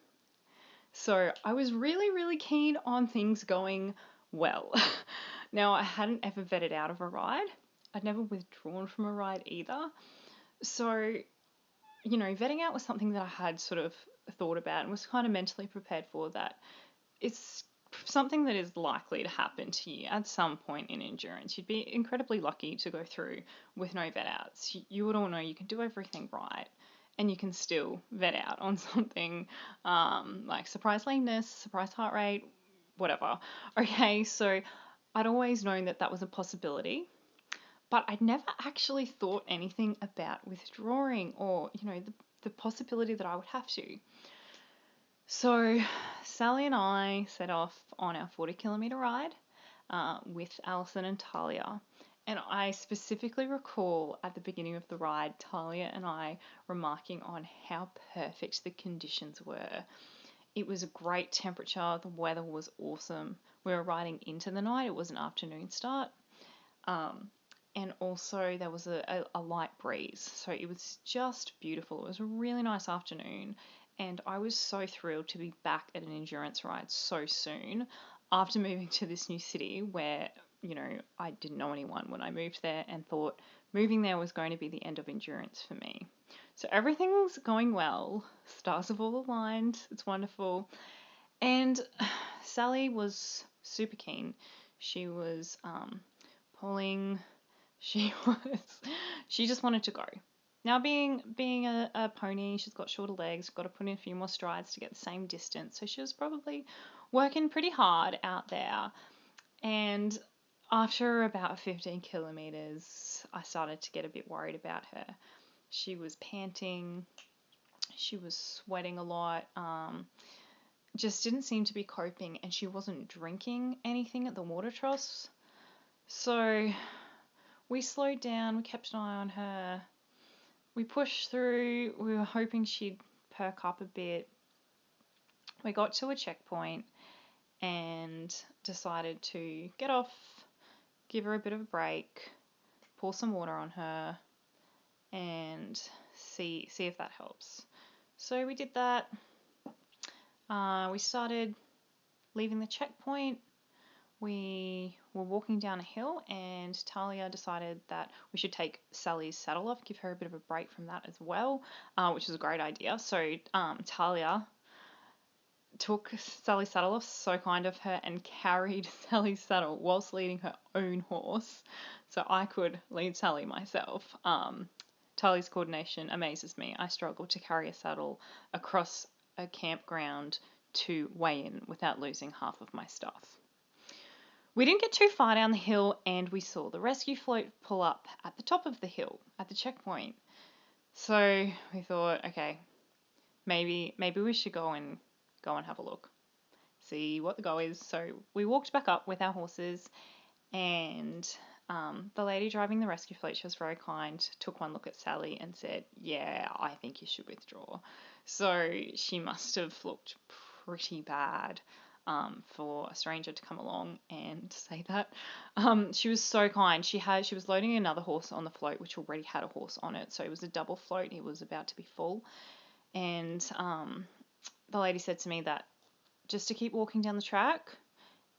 So I was really, really keen on things going well. Now, I hadn't ever vetted out of a ride. I'd never withdrawn from a ride either. So, vetting out was something that I had sort of thought about and was kind of mentally prepared for, that it's something that is likely to happen to you at some point in endurance. You'd be incredibly lucky to go through with no vet outs. You would all know you can do everything right and you can still vet out on something like surprise lameness, surprise heart rate, whatever. Okay, so I'd always known that was a possibility, but I'd never actually thought anything about withdrawing or, the possibility that I would have to. So Sally and I set off on our 40-kilometre ride with Alison and Talia. And I specifically recall at the beginning of the ride, Talia and I remarking on how perfect the conditions were. It was a great temperature. The weather was awesome. We were riding into the night. It was an afternoon start. And also there was a light breeze. So it was just beautiful. It was a really nice afternoon. And I was so thrilled to be back at an endurance ride so soon after moving to this new city where, I didn't know anyone when I moved there and thought moving there was going to be the end of endurance for me. So everything's going well. Stars have all aligned. It's wonderful. And Sally was super keen. She was pulling. She just wanted to go. Now, being a pony, she's got shorter legs, got to put in a few more strides to get the same distance. So she was probably working pretty hard out there. And after about 15 kilometers, I started to get a bit worried about her. She was panting. She was sweating a lot. Just didn't seem to be coping, and she wasn't drinking anything at the water troughs. So we slowed down. We kept an eye on her. We pushed through. We were hoping she'd perk up a bit. We got to a checkpoint and decided to get off, give her a bit of a break, pour some water on her, and see if that helps. So we did that. We started leaving the checkpoint. We were walking down a hill and Talia decided that we should take Sally's saddle off, give her a bit of a break from that as well, which was a great idea. So Talia took Sally's saddle off, so kind of her, and carried Sally's saddle whilst leading her own horse, so I could lead Sally myself. Talia's coordination amazes me. I struggle to carry a saddle across a campground to weigh in without losing half of my stuff. We didn't get too far down the hill and we saw the rescue float pull up at the top of the hill at the checkpoint. So we thought, okay, maybe we should go and have a look, see what the go is. So we walked back up with our horses, and the lady driving the rescue float, she was very kind, took one look at Sally and said, yeah, I think you should withdraw. So she must have looked pretty bad for a stranger to come along and say that. She was so kind. She was loading another horse on the float, which already had a horse on it. So it was a double float. It was about to be full. And the lady said to me that just to keep walking down the track,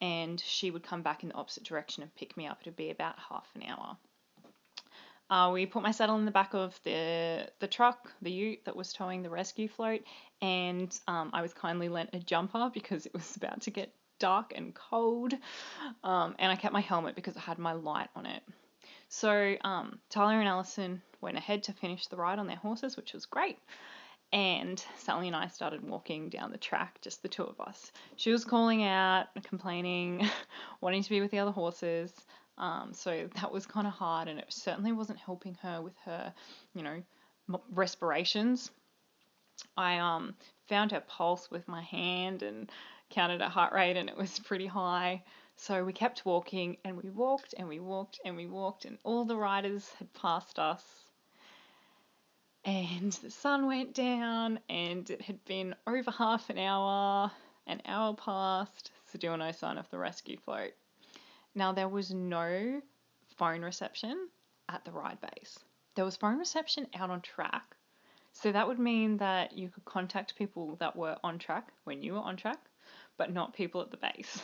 and she would come back in the opposite direction and pick me up. It would be about half an hour. We put my saddle in the back of the truck, the ute that was towing the rescue float, and I was kindly lent a jumper because it was about to get dark and cold, and I kept my helmet because it had my light on it. So Talia and Alison went ahead to finish the ride on their horses, which was great, and Sally and I started walking down the track, just the two of us. She was calling out, complaining, wanting to be with the other horses. So that was kind of hard, and it certainly wasn't helping her with her, respirations. I found her pulse with my hand and counted her heart rate, and it was pretty high. So we kept walking, and we walked and we walked and we walked, and all the riders had passed us. And the sun went down, and it had been over half an hour passed, still no sign of the rescue float. Now, there was no phone reception at the ride base. There was phone reception out on track. So that would mean that you could contact people that were on track when you were on track, but not people at the base.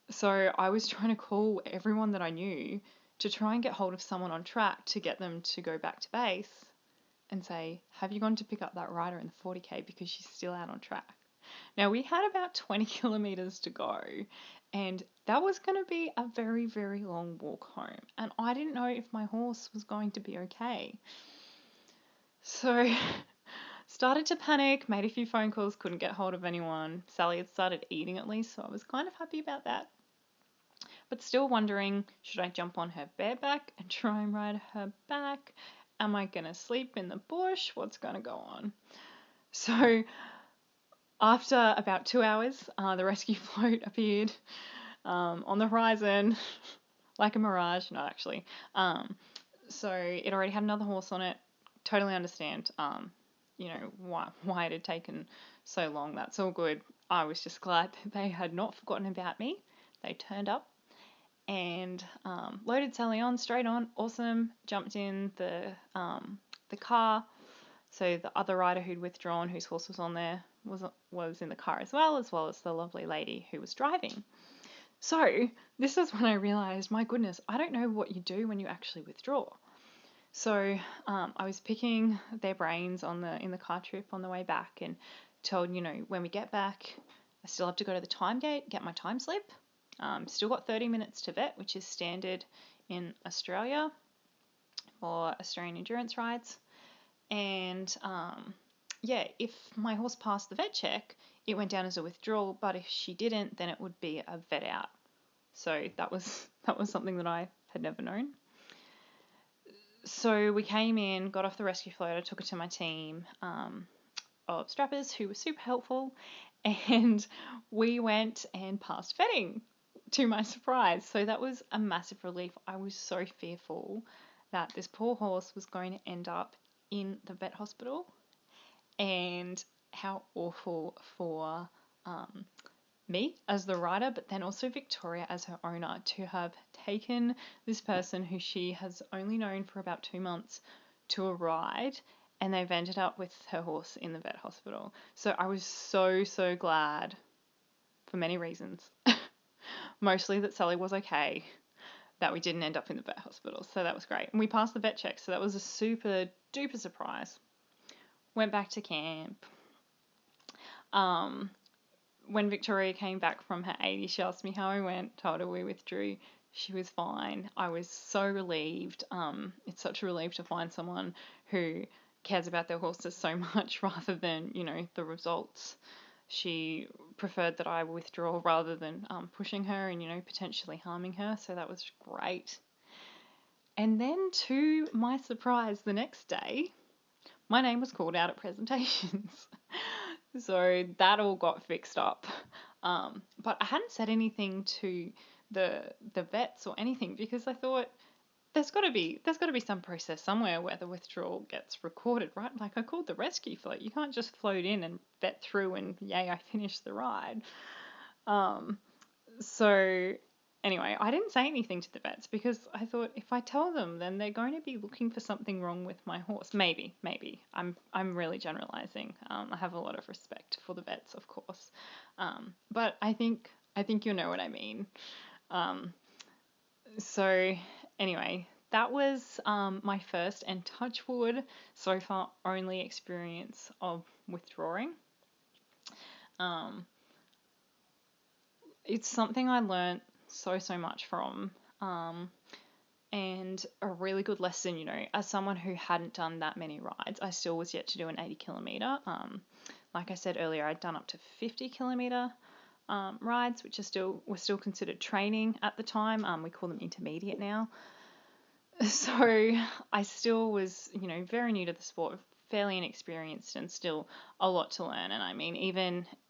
So I was trying to call everyone that I knew to try and get hold of someone on track to get them to go back to base and say, have you gone to pick up that rider in the 40K because she's still out on track? Now, we had about 20 kilometres to go, and that was going to be a very, very long walk home. And I didn't know if my horse was going to be okay. So started to panic, made a few phone calls, couldn't get hold of anyone. Sally had started eating at least, so I was kind of happy about that. But still wondering, should I jump on her bareback and try and ride her back? Am I going to sleep in the bush? What's going to go on? So after about 2 hours, the rescue float appeared on the horizon, like a mirage, not actually. So it already had another horse on it. Totally understand, why it had taken so long. That's all good. I was just glad that they had not forgotten about me. They turned up and loaded Sally on, straight on, awesome. Jumped in the car. So the other rider who'd withdrawn, whose horse was on there, was in the car as well as the lovely lady who was driving. So this is when I realised, my goodness, I don't know what you do when you actually withdraw. So I was picking their brains in the car trip on the way back, and told, when we get back, I still have to go to the time gate, get my time slip. Still got 30 minutes to vet, which is standard in Australia for Australian endurance rides. And if my horse passed the vet check, it went down as a withdrawal, but if she didn't, then it would be a vet out. So that was something that I had never known. So we came in, got off the rescue float, I took it to my team of strappers who were super helpful, and we went and passed vetting, to my surprise. So that was a massive relief. I was so fearful that this poor horse was going to end up in the vet hospital, and how awful for me as the rider, but then also Victoria as her owner, to have taken this person who she has only known for about 2 months to a ride, and they've ended up with her horse in the vet hospital. So I was so, so glad for many reasons. Mostly that Sally was okay, that we didn't end up in the vet hospital. So that was great. And we passed the vet check, so that was a super duper surprise. Went back to camp. When Victoria came back from her 80, she asked me how I went, told her we withdrew. She was fine. I was so relieved. It's such a relief to find someone who cares about their horses so much rather than, the results. She preferred that I withdraw rather than pushing her and, potentially harming her. So that was great. And then to my surprise, the next day, my name was called out at presentations. So that all got fixed up. But I hadn't said anything to the vets or anything, because I thought there's got to be some process somewhere where the withdrawal gets recorded, right? Like, I called the rescue float. You can't just float in and vet through and yay, I finished the ride. So anyway, I didn't say anything to the vets because I thought if I tell them, then they're going to be looking for something wrong with my horse. Maybe. I'm really generalizing. I have a lot of respect for the vets, of course. But I think you know what I mean. So anyway, that was my first and touch wood so far only experience of withdrawing. It's something I learnt so much from, and a really good lesson, as someone who hadn't done that many rides. I still was yet to do an 80 kilometre. Like I said earlier, I'd done up to 50 kilometre rides, which were still considered training at the time. We call them intermediate now. So I still was, very new to the sport, fairly inexperienced, and still a lot to learn. And I mean,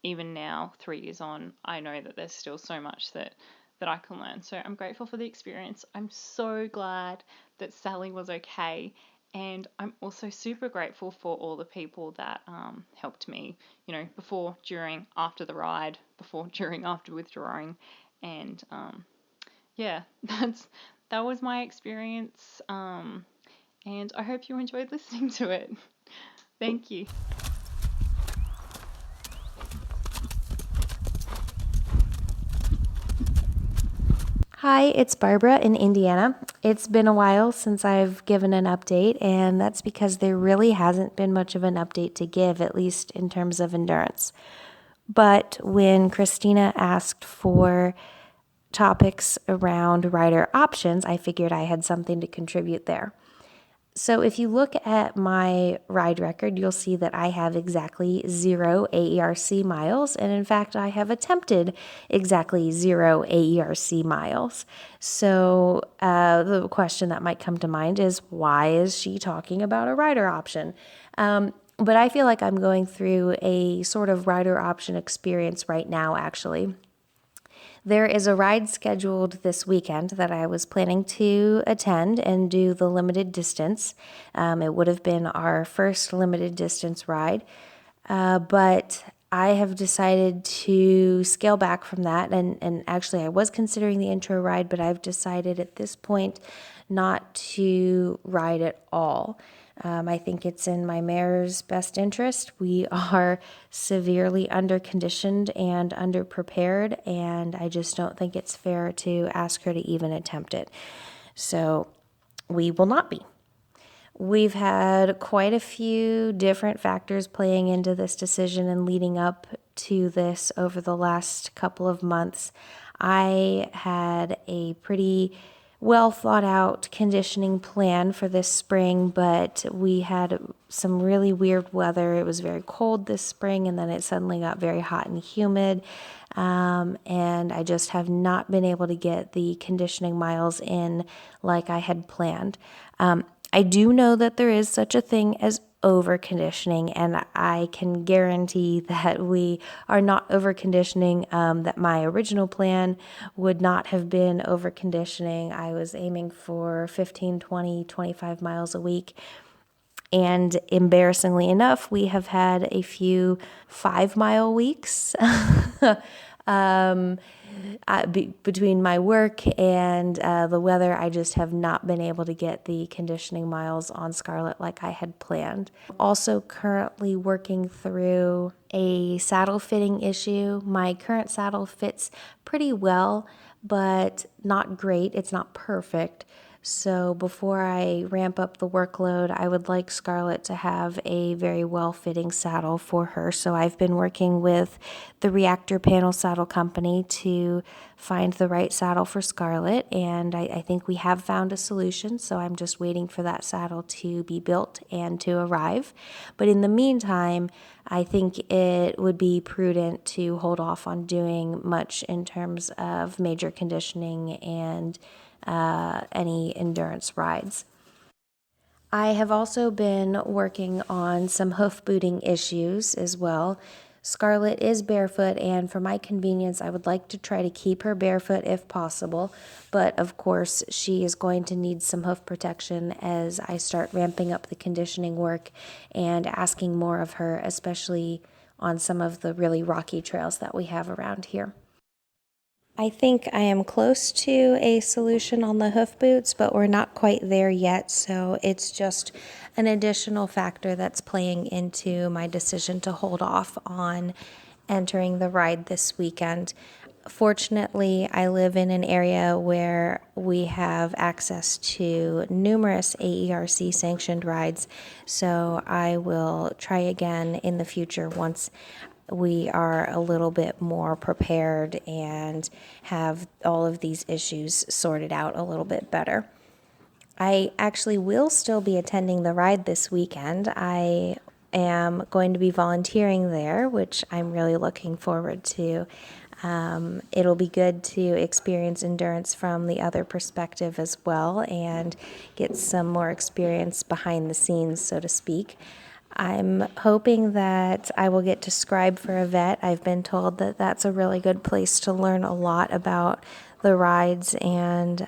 even now, 3 years on, I know that there's still so much that I can learn. So I'm grateful for the experience. I'm so glad that Sally was okay. And I'm also super grateful for all the people that helped me, before, during, after the ride, before, during, after withdrawing. And yeah, that was my experience. And I hope you enjoyed listening to it. Thank you. Hi, it's Barbara in Indiana. It's been a while since I've given an update, and that's because there really hasn't been much of an update to give, at least in terms of endurance. But when Christina asked for topics around rider options, I figured I had something to contribute there. So if you look at my ride record, you'll see that I have exactly 0 AERC miles. And in fact, I have attempted exactly 0 AERC miles. So the question that might come to mind is, why is she talking about a rider option? But I feel like I'm going through a sort of rider option experience right now, actually. There is a ride scheduled this weekend that I was planning to attend and do the limited distance. It would have been our first limited distance ride, but I have decided to scale back from that. And actually, I was considering the intro ride, but I've decided at this point not to ride at all. I think it's in my mare's best interest. We are severely underconditioned and underprepared, and I just don't think it's fair to ask her to even attempt it. So we will not be. We've had quite a few different factors playing into this decision and leading up to this over the last couple of months. I had a pretty well thought out conditioning plan for this spring, but we had some really weird weather. It was very cold this spring, and then it suddenly got very hot and humid. And I just have not been able to get the conditioning miles in like I had planned. I do know that there is such a thing as over conditioning, and I can guarantee that we are not over conditioning, that my original plan would not have been over conditioning. I was aiming for 15, 20, 25 miles a week. And embarrassingly enough, we have had a few 5-mile weeks. Between my work and the weather, I just have not been able to get the conditioning miles on Scarlett like I had planned. Also currently working through a saddle fitting issue. My current saddle fits pretty well, but not great. It's not perfect. So before I ramp up the workload, I would like Scarlett to have a very well-fitting saddle for her. So I've been working with the Reactor Panel Saddle Company to find the right saddle for Scarlett, and I think we have found a solution. So I'm just waiting for that saddle to be built and to arrive. But in the meantime, I think it would be prudent to hold off on doing much in terms of major conditioning and any endurance rides. I have also been working on some hoof booting issues as well. Scarlett is barefoot, and for my convenience, I would like to try to keep her barefoot if possible. But of course, she is going to need some hoof protection as I start ramping up the conditioning work and asking more of her, especially on some of the really rocky trails that we have around here. I think I am close to a solution on the hoof boots, but we're not quite there yet, so it's just an additional factor that's playing into my decision to hold off on entering the ride this weekend. Fortunately, I live in an area where we have access to numerous AERC sanctioned rides, so I will try again in the future once we are a little bit more prepared and have all of these issues sorted out a little bit better. I actually will still be attending the ride this weekend. I am going to be volunteering there, which I'm really looking forward to. It'll be good to experience endurance from the other perspective as well and get some more experience behind the scenes, so to speak. I'm hoping that I will get to scribe for a vet. I've been told that that's a really good place to learn a lot about the rides and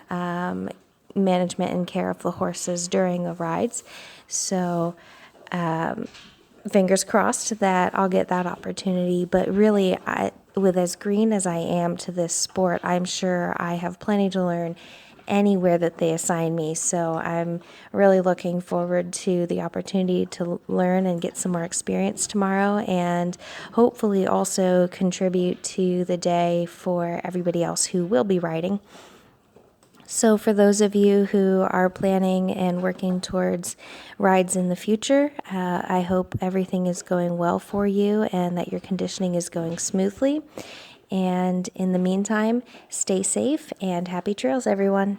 management and care of the horses during the rides. So fingers crossed that I'll get that opportunity. But really, with as green as I am to this sport, I'm sure I have plenty to learn anywhere that they assign me. So I'm really looking forward to the opportunity to learn and get some more experience tomorrow, and hopefully also contribute to the day for everybody else who will be riding. So for those of you who are planning and working towards rides in the future, I hope everything is going well for you and that your conditioning is going smoothly. And in the meantime, stay safe and happy trails, everyone.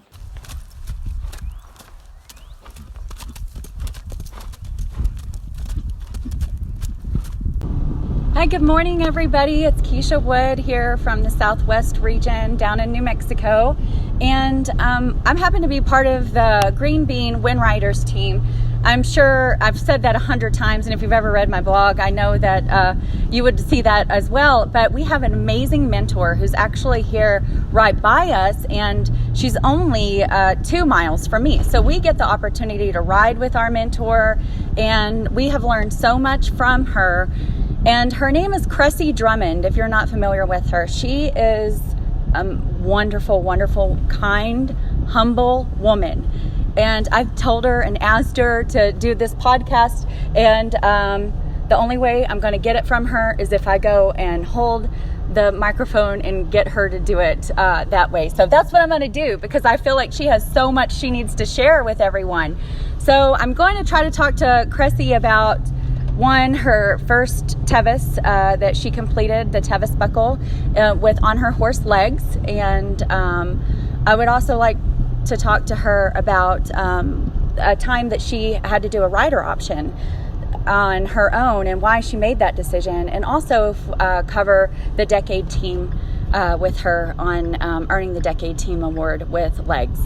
Hi, good morning, everybody. It's Keisha Wood here from the Southwest region down in New Mexico. And I'm happen to be part of the Green Bean Wind Riders team. I'm sure I've said that 100 times, and if you've ever read my blog, I know that you would see that as well. But we have an amazing mentor who's actually here right by us, and she's only 2 miles from me. So we get the opportunity to ride with our mentor, and we have learned so much from her. And her name is Cressy Drummond, if you're not familiar with her. She is a wonderful, wonderful, kind, humble woman. And I've told her and asked her to do this podcast, and the only way I'm going to get it from her is if I go and hold the microphone and get her to do it that way. So that's what I'm going to do, because I feel like she has so much she needs to share with everyone. So I'm going to try to talk to Cressy about her first Tevis that she completed, the Tevis buckle, with on her horse legs. And I would also like to talk to her about a time that she had to do a rider option on her own and why she made that decision, and also cover the Decade Team with her on earning the Decade Team Award with legs.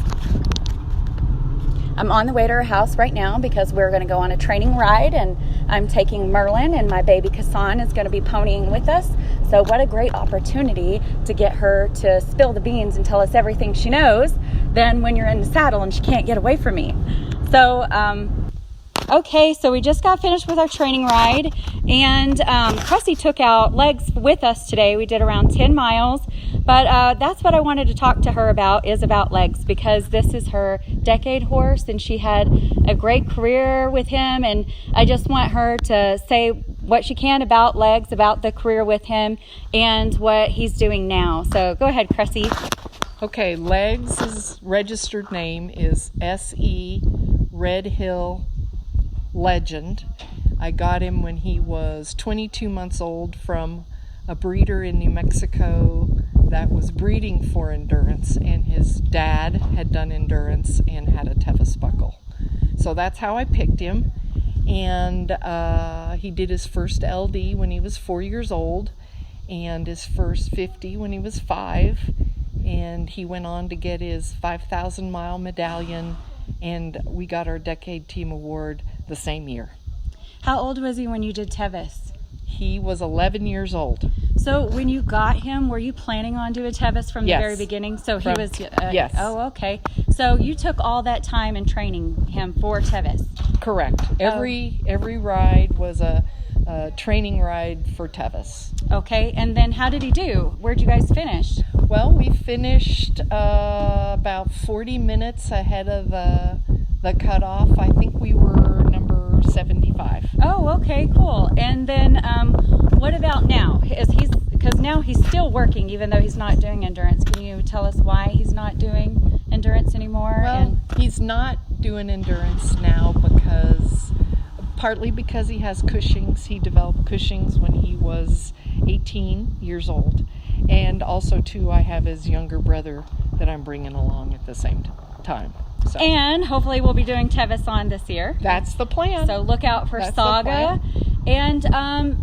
I'm on the way to her house right now because we're going to go on a training ride, and I'm taking Merlin, and my baby Kassan is going to be ponying with us. So what a great opportunity to get her to spill the beans and tell us everything she knows then when you're in the saddle and she can't get away from me. So, okay, so we just got finished with our training ride, and Cressy took out legs with us today. We did around 10 miles, but that's what I wanted to talk to her about, is about legs, because this is her Decade horse, and she had a great career with him, and I just want her to say what she can about legs, about the career with him, and what he's doing now. So go ahead, Cressy. Okay, Legs' registered name is S.E. Red Hill Legend. I got him when he was 22 months old from a breeder in New Mexico that was breeding for endurance, and his dad had done endurance and had a Tevis buckle. So that's how I picked him. And he did his first LD when he was 4 years old, and his first 50 when he was 5. And he went on to get his 5,000 mile medallion, and we got our Decade Team Award the same year. How old was he when you did Tevis? He was 11 years old. So when you got him, were you planning on doing Tevis from the very beginning? So he was... yes. Oh, okay. So you took all that time in training him for Tevis? Correct. Every ride was a training ride for Tevis. Okay, and then how did he do? Where'd you guys finish? Well, we finished about 40 minutes ahead of the cutoff. I think we were number 75. Oh, okay, cool. And then what about now? Because now he's still working, even though he's not doing endurance. Can you tell us why he's not doing endurance anymore? Well, he's not doing endurance now partly because he has Cushing's. He developed Cushing's when he was 18 years old. And also, too, I have his younger brother that I'm bringing along at the same time. So. And hopefully we'll be doing Tevis on this year. That's the plan. So look out for Saga. And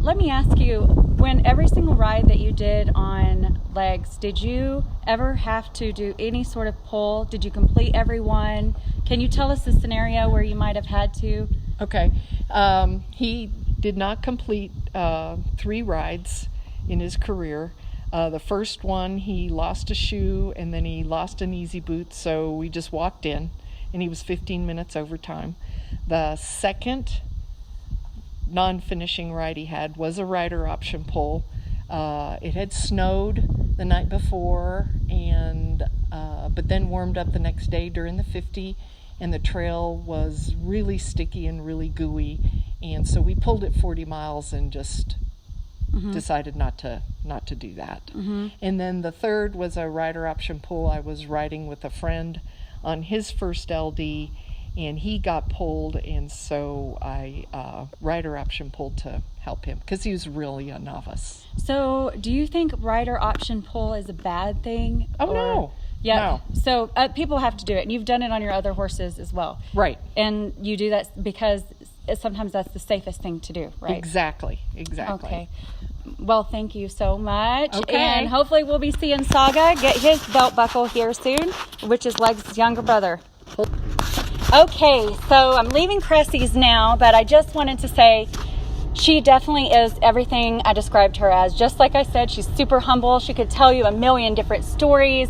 let me ask you, when every single ride that you did on legs, did you ever have to do any sort of pull? Did you complete every one? Can you tell us the scenario where you might have had to? Okay. He did not complete 3 rides in his career. The first one, he lost a shoe and then he lost an easy boot, so we just walked in and he was 15 minutes over time. The second non-finishing ride he had was a rider option pull. It had snowed the night before, and but then warmed up the next day during the 50, and the trail was really sticky and really gooey, and so we pulled it 40 miles and just decided not to do that. And then the third was a rider option pull. I was riding with a friend on his first LD, and he got pulled, and so I rider option pulled to help him because he was really a novice. So do you think rider option pull is a bad thing? Oh, no. Yeah. No. So people have to do it, and you've done it on your other horses as well. Right. And you do that because sometimes that's the safest thing to do, right? Exactly. Okay. Well, thank you so much. Okay. And hopefully we'll be seeing Saga get his belt buckle here soon, which is Leg's younger brother. Okay, so I'm leaving Cressy's now, but I just wanted to say she definitely is everything I described her as. Just like I said, she's super humble. She could tell you a million different stories,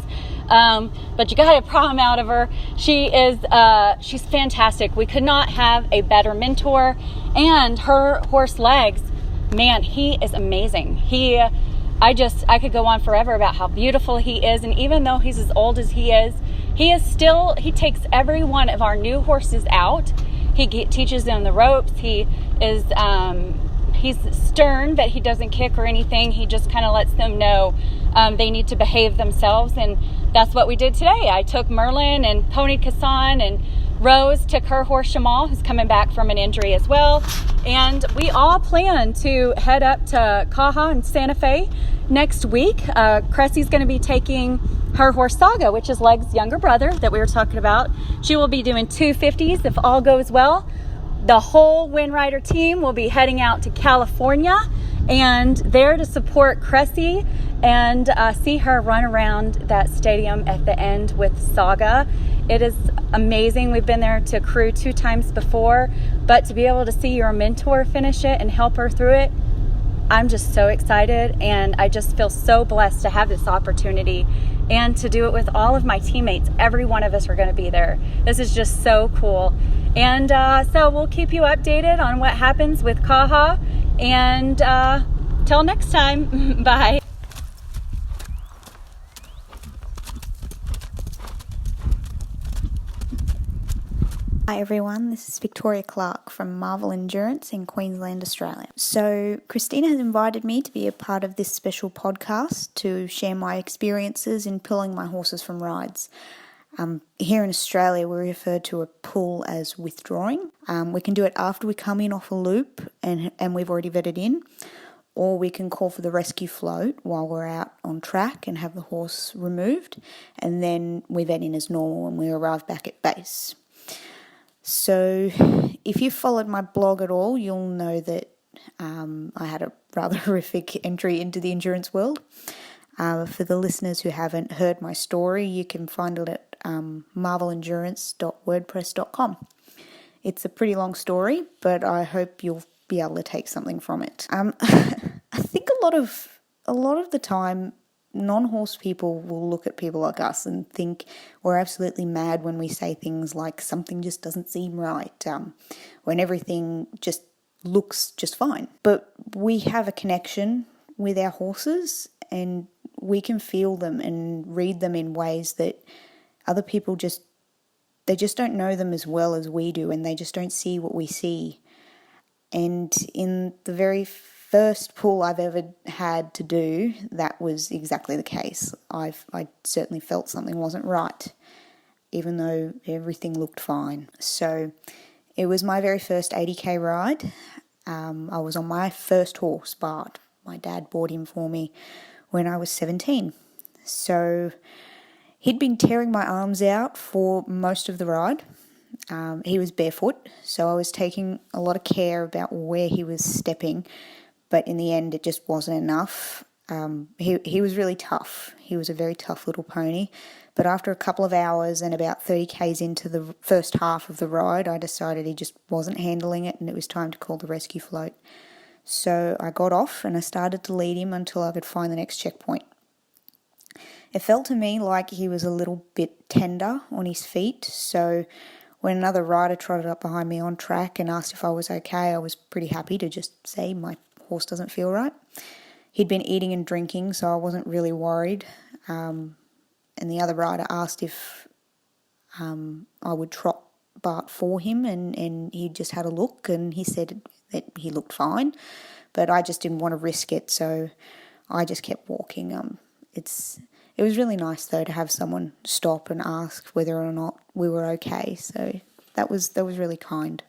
but you got a problem out of her. She's fantastic. We could not have a better mentor. And her horse Legs, man, he is amazing. I could go on forever about how beautiful he is. And even though he's as old as he takes every one of our new horses out. He teaches them the ropes. He's stern, but he doesn't kick or anything. He just kind of lets them know they need to behave themselves. And that's what we did today. I took Merlin and ponied Kassan, and Rose took her horse Shamal, who's coming back from an injury as well. And we all plan to head up to Caja and Santa Fe next week. Cressy's going to be taking her horse Saga, which is Leg's younger brother that we were talking about. She will be doing 250s if all goes well. The whole Windrider team will be heading out to California and there to support Cressy and see her run around that stadium at the end with Saga. It is amazing. We've been there to crew 2 times before, but to be able to see your mentor finish it and help her through it, I'm just so excited, and I just feel so blessed to have this opportunity and to do it with all of my teammates. Every one of us are going to be there. This is just so cool. And so we'll keep you updated on what happens with Caja, and till next time, bye. Hi everyone, this is Victoria Clark from Marvel Endurance in Queensland, Australia. So Christina has invited me to be a part of this special podcast to share my experiences in pulling my horses from rides. Here in Australia, we refer to a pull as withdrawing. We can do it after we come in off a loop and we've already vetted in, or we can call for the rescue float while we're out on track and have the horse removed, and then we vet in as normal when we arrive back at base. So if you've followed my blog at all, you'll know that I had a rather horrific entry into the endurance world. For the listeners who haven't heard my story, you can find it at marvelendurance.wordpress.com. It's a pretty long story, but I hope you'll be able to take something from it. I think a lot of the time, non-horse people will look at people like us and think we're absolutely mad when we say things like something just doesn't seem right, when everything just looks just fine. But we have a connection with our horses, and we can feel them and read them in ways that other people just don't know them as well as we do, and they just don't see what we see. And in the very first pull I've ever had to do, that was exactly the case. I certainly felt something wasn't right, even though everything looked fine. So it was my very first 80k ride. I was on my first horse, Bart. My dad bought him for me when I was 17. So he'd been tearing my arms out for most of the ride. He was barefoot, so I was taking a lot of care about where he was stepping. But in the end, it just wasn't enough. He was really tough. He was a very tough little pony. But after a couple of hours and about 30 k's into the first half of the ride, I decided he just wasn't handling it and it was time to call the rescue float. So I got off and I started to lead him until I could find the next checkpoint. It felt to me like he was a little bit tender on his feet, so when another rider trotted up behind me on track and asked if I was okay, I was pretty happy to just say my horse doesn't feel right. He'd been eating and drinking, so I wasn't really worried. And the other rider asked if I would trot Bart for him, and he just had a look and he said that he looked fine, but I just didn't want to risk it, so I just kept walking. It was really nice though to have someone stop and ask whether or not we were okay, so that was really kind.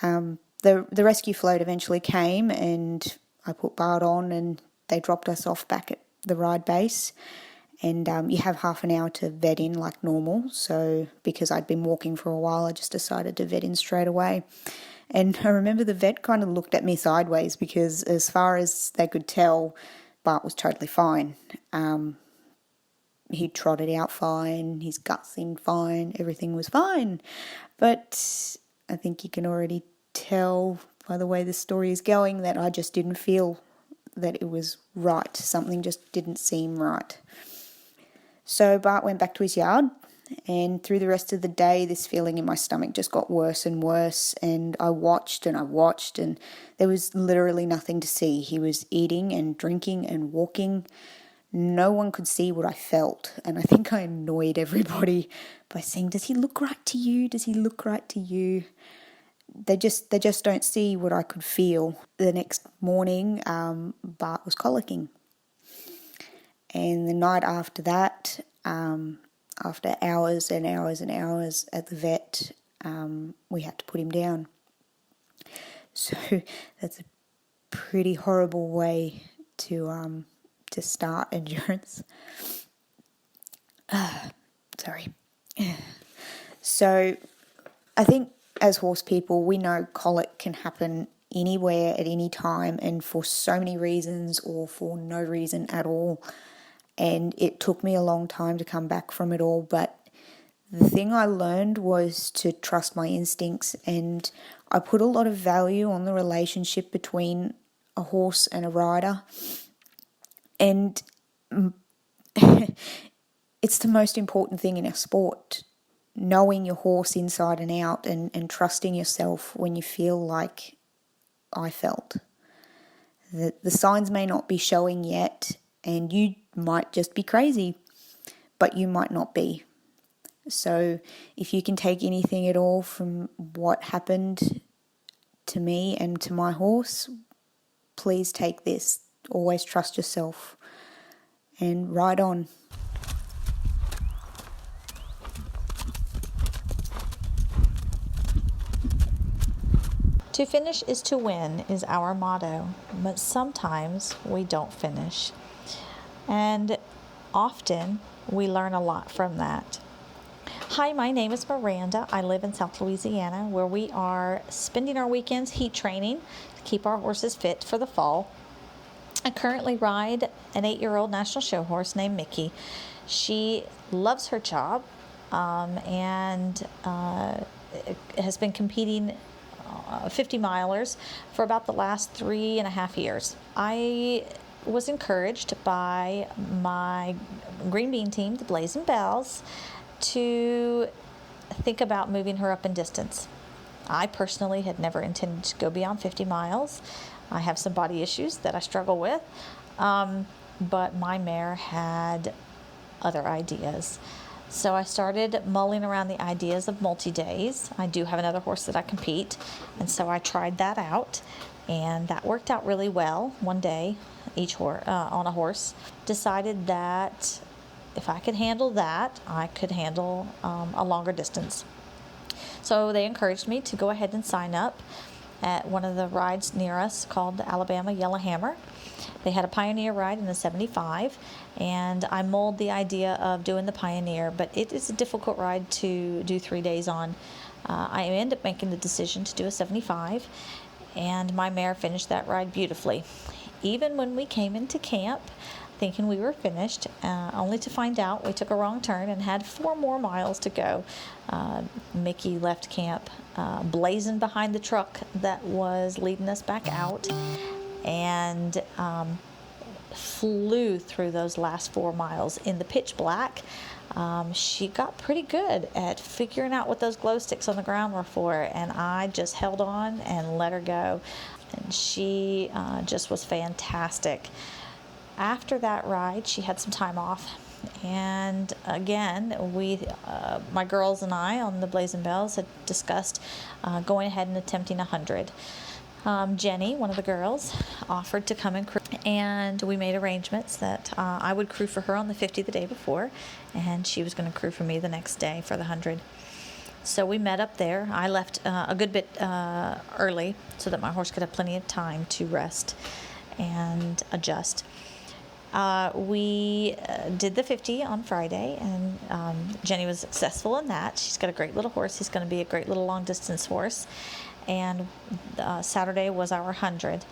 The rescue float eventually came and I put Bart on and they dropped us off back at the ride base, and you have half an hour to vet in like normal, so because I'd been walking for a while I just decided to vet in straight away. And I remember the vet kind of looked at me sideways because as far as they could tell, Bart was totally fine. He trotted out fine, his guts seemed fine, everything was fine. But I think you can already tell by the way the story is going that I just didn't feel that it was right. Something just didn't seem right. So Bart went back to his yard, and through the rest of the day this feeling in my stomach just got worse and worse, and I watched and there was literally nothing to see. He was eating and drinking and walking. No one could see what I felt, and I think I annoyed everybody by saying, does he look right to you? Does he look right to you? They just don't see what I could feel. The next morning, Bart was colicking. And the night after that, after hours and hours and hours at the vet, we had to put him down. So that's a pretty horrible way to start endurance. Sorry. So I think as horse people, we know colic can happen anywhere at any time and for so many reasons or for no reason at all. And it took me a long time to come back from it all, but the thing I learned was to trust my instincts, and I put a lot of value on the relationship between a horse and a rider. And it's the most important thing in our sport, knowing your horse inside and out and trusting yourself when you feel like I felt. The signs may not be showing yet, and you might just be crazy, but you might not be. So if you can take anything at all from what happened to me and to my horse, please take this. Always trust yourself and ride on. To finish is to win is our motto, but sometimes we don't finish. And often we learn a lot from that. Hi, my name is Miranda. I live in South Louisiana, where we are spending our weekends heat training to keep our horses fit for the fall. I currently ride an 8-year-old national show horse named Mickey. She loves her job and has been competing 50 milers for about the last 3.5 years. I was encouraged by my green bean team, the Blazing Bells, to think about moving her up in distance. I personally had never intended to go beyond 50 miles. I have some body issues that I struggle with, but my mare had other ideas. So I started mulling around the ideas of multi-days. I do have another horse that I compete, and so I tried that out, and that worked out really well. One day, each on a horse, decided that if I could handle that, I could handle a longer distance. So they encouraged me to go ahead and sign up at one of the rides near us called the Alabama Yellowhammer. They had a Pioneer ride in the 75, and I mulled the idea of doing the Pioneer, but it is a difficult ride to do 3 days on. I ended up making the decision to do a 75, and my mare finished that ride beautifully. even when we came into camp thinking we were finished, only to find out we took a wrong turn and had 4 more miles to go. Mickey left camp blazing behind the truck that was leading us back out, and flew through those last 4 miles in the pitch black. She got pretty good at figuring out what those glow sticks on the ground were for, and I just held on and let her go. And she just was fantastic. After that ride, she had some time off. And again, my girls and I on the Blazing Bells had discussed going ahead and attempting 100. Jenny, one of the girls, offered to come and crew, and we made arrangements that I would crew for her on the 50 the day before, and she was going to crew for me the next day for the 100. So we met up there. I left a good bit early so that my horse could have plenty of time to rest and adjust. We did the 50 on Friday, and Jenny was successful in that. She's got a great little horse. He's going to be a great little long-distance horse. And Saturday was our 100.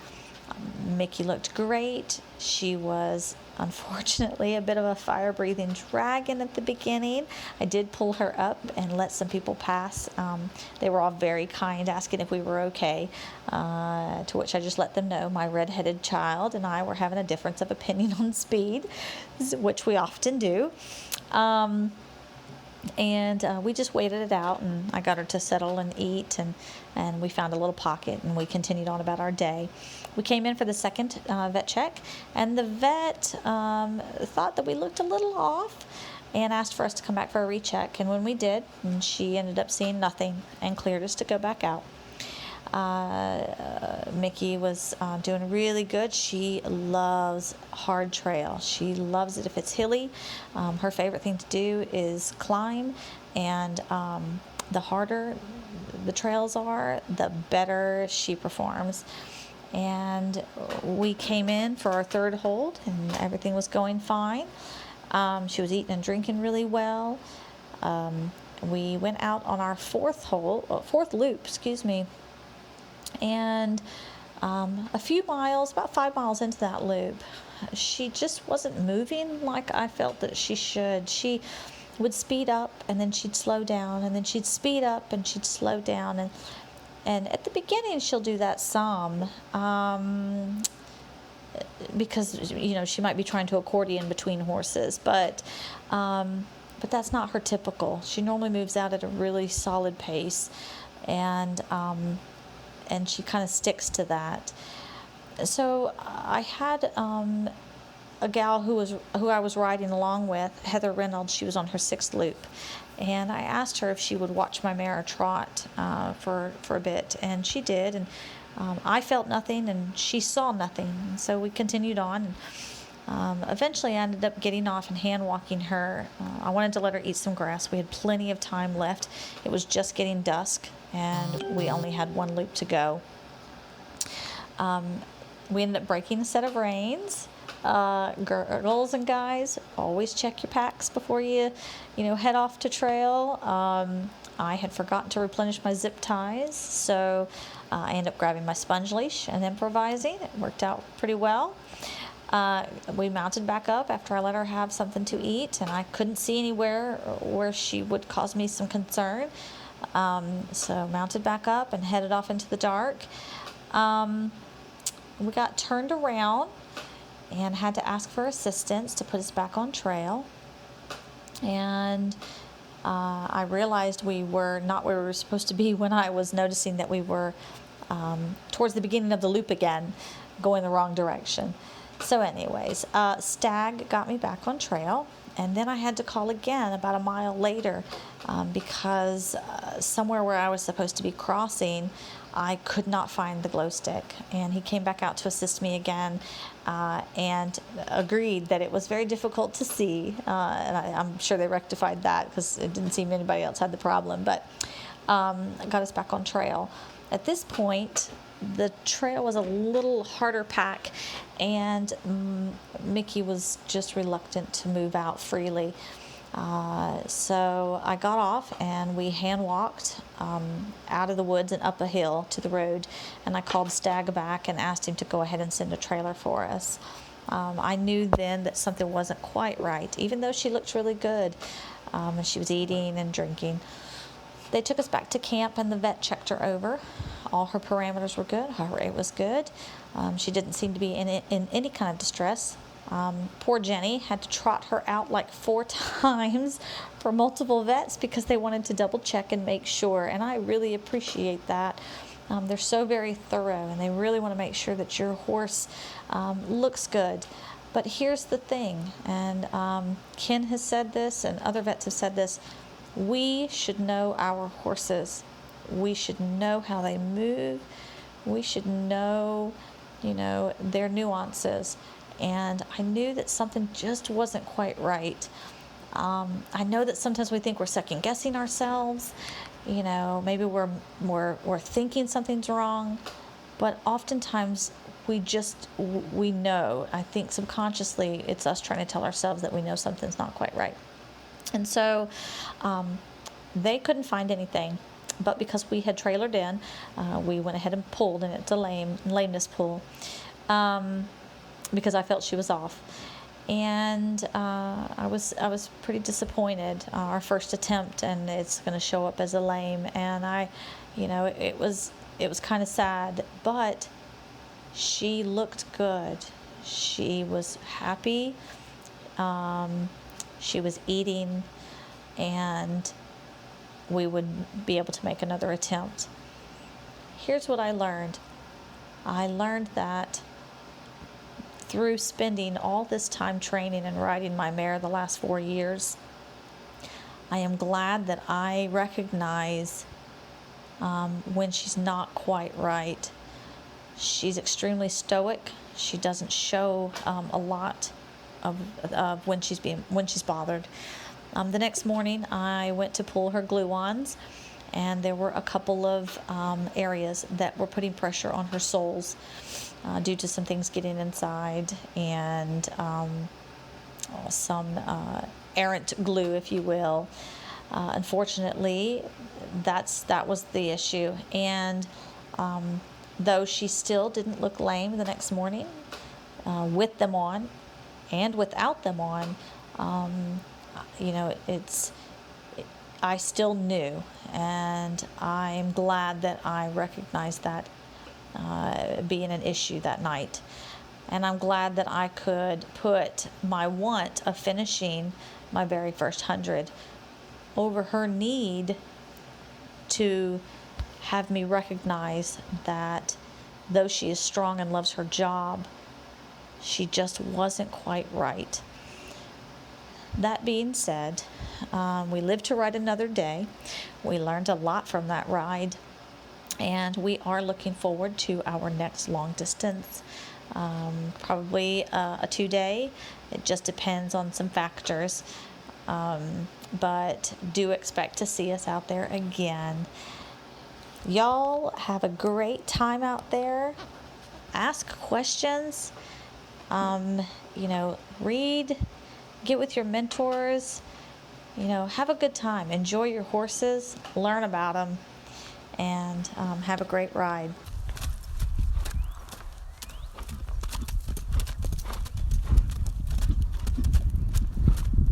Mickey looked great. She was, unfortunately, a bit of a fire-breathing dragon at the beginning. I did pull her up and let some people pass. They were all very kind, asking if we were okay, to which I just let them know my red-headed child and I were having a difference of opinion on speed, which we often do. And we just waited it out, and I got her to settle and eat, and we found a little pocket, and we continued on about our day. We came in for the second vet check, and the vet thought that we looked a little off and asked for us to come back for a recheck. And when we did, she ended up seeing nothing and cleared us to go back out. Mickey was doing really good. She loves hard trail. She loves it if it's hilly. Her favorite thing to do is climb, and the harder the trails are, the better she performs. And we came in for our 3rd hold, and everything was going fine. She was eating and drinking really well. We went out on our 4th loop, and a few miles, about 5 miles into that loop, she just wasn't moving like I felt that she should. She would speed up, and then she'd slow down, and then she'd speed up, and she'd slow down. And at the beginning, she'll do that some, because, she might be trying to accordion between horses, but that's not her typical. She normally moves out at a really solid pace, and she kind of sticks to that. So I had a gal who I was riding along with, Heather Reynolds. She was on her 6th loop, and I asked her if she would watch my mare trot for a bit, and she did. And I felt nothing, and she saw nothing. And so we continued on. Eventually, I ended up getting off and hand walking her. I wanted to let her eat some grass. We had plenty of time left. It was just getting dusk, and we only had 1 loop to go. We ended up breaking a set of reins. Girls and guys, always check your packs before you head off to trail. I had forgotten to replenish my zip ties, so I ended up grabbing my sponge leash and improvising. It worked out pretty well. We mounted back up after I let her have something to eat, and I couldn't see anywhere where she would cause me some concern. So mounted back up and headed off into the dark. We got turned around and had to ask for assistance to put us back on trail. And I realized we were not where we were supposed to be when I was noticing that we were towards the beginning of the loop again, going the wrong direction. So anyways, Stag got me back on trail, and then I had to call again about a mile later because somewhere where I was supposed to be crossing, I could not find the glow stick. And he came back out to assist me again and agreed that it was very difficult to see. And I'm sure they rectified that because it didn't seem anybody else had the problem, but got us back on trail. At this point, the trail was a little harder pack, and Mickey was just reluctant to move out freely. So I got off and we hand walked out of the woods and up a hill to the road, and I called Stag back and asked him to go ahead and send a trailer for us. I knew then that something wasn't quite right, even though she looked really good and she was eating and drinking. They took us back to camp and the vet checked her over. All her parameters were good, her rate was good. She didn't seem to be in any kind of distress. Poor Jenny had to trot her out like 4 times for multiple vets because they wanted to double check and make sure, and I really appreciate that. They're so very thorough, and they really want to make sure that your horse looks good. But here's the thing, and Ken has said this and other vets have said this: we should know our horses. We should know how they move. We should know, their nuances. And I knew that something just wasn't quite right. I know that sometimes we think we're second guessing ourselves. Maybe we're thinking something's wrong, but oftentimes we know. I think subconsciously it's us trying to tell ourselves that we know something's not quite right. And so they couldn't find anything, but because we had trailered in, we went ahead and pulled, and it's a lameness pull. Because I felt she was off, and I was pretty disappointed. Our first attempt, and it's going to show up as a lame, and it was kind of sad, but she looked good. She was happy. She was eating, and we would be able to make another attempt. Here's what I learned. I learned that through spending all this time training and riding my mare the last 4 years, I am glad that I recognize when she's not quite right. She's extremely stoic. She doesn't show a lot of when she's bothered. The next morning, I went to pull her glue-ons, and there were a couple of areas that were putting pressure on her soles due to some things getting inside and some errant glue, if you will. Unfortunately, that was the issue. And though she still didn't look lame the next morning, with them on and without them on, I still knew, and I'm glad that I recognized that being an issue that night. And I'm glad that I could put my want of finishing my very first 100 over her need to have me recognize that though she is strong and loves her job, she just wasn't quite right. That being said, we lived to ride another day. We learned a lot from that ride, and we are looking forward to our next long distance. Probably a 2-day. It just depends on some factors. But do expect to see us out there again. Y'all have a great time out there. Ask questions. Read. Get with your mentors. Have a good time. Enjoy your horses. Learn about them. And have a great ride.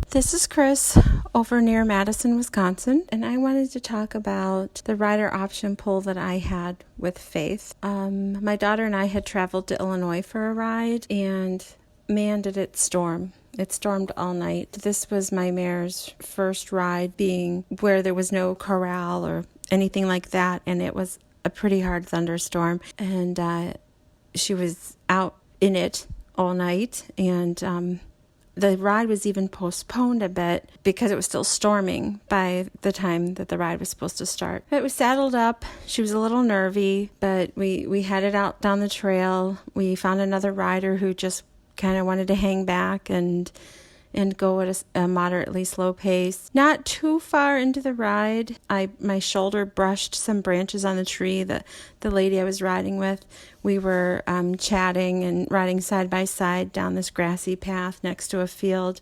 This is Chris over near Madison, Wisconsin, and I wanted to talk about the rider option pull that I had with Faith. My daughter and I had traveled to Illinois for a ride, and man, did it storm. It stormed all night. This was my mare's first ride being where there was no corral or anything like that, and it was a pretty hard thunderstorm, and she was out in it all night, and the ride was even postponed a bit because it was still storming by the time that the ride was supposed to start. It was saddled up. She was a little nervy, but we headed out down the trail. We found another rider who just kind of wanted to hang back and go at a moderately slow pace. Not too far into the ride, my shoulder brushed some branches on the tree that the lady I was riding with. We were chatting and riding side by side down this grassy path next to a field,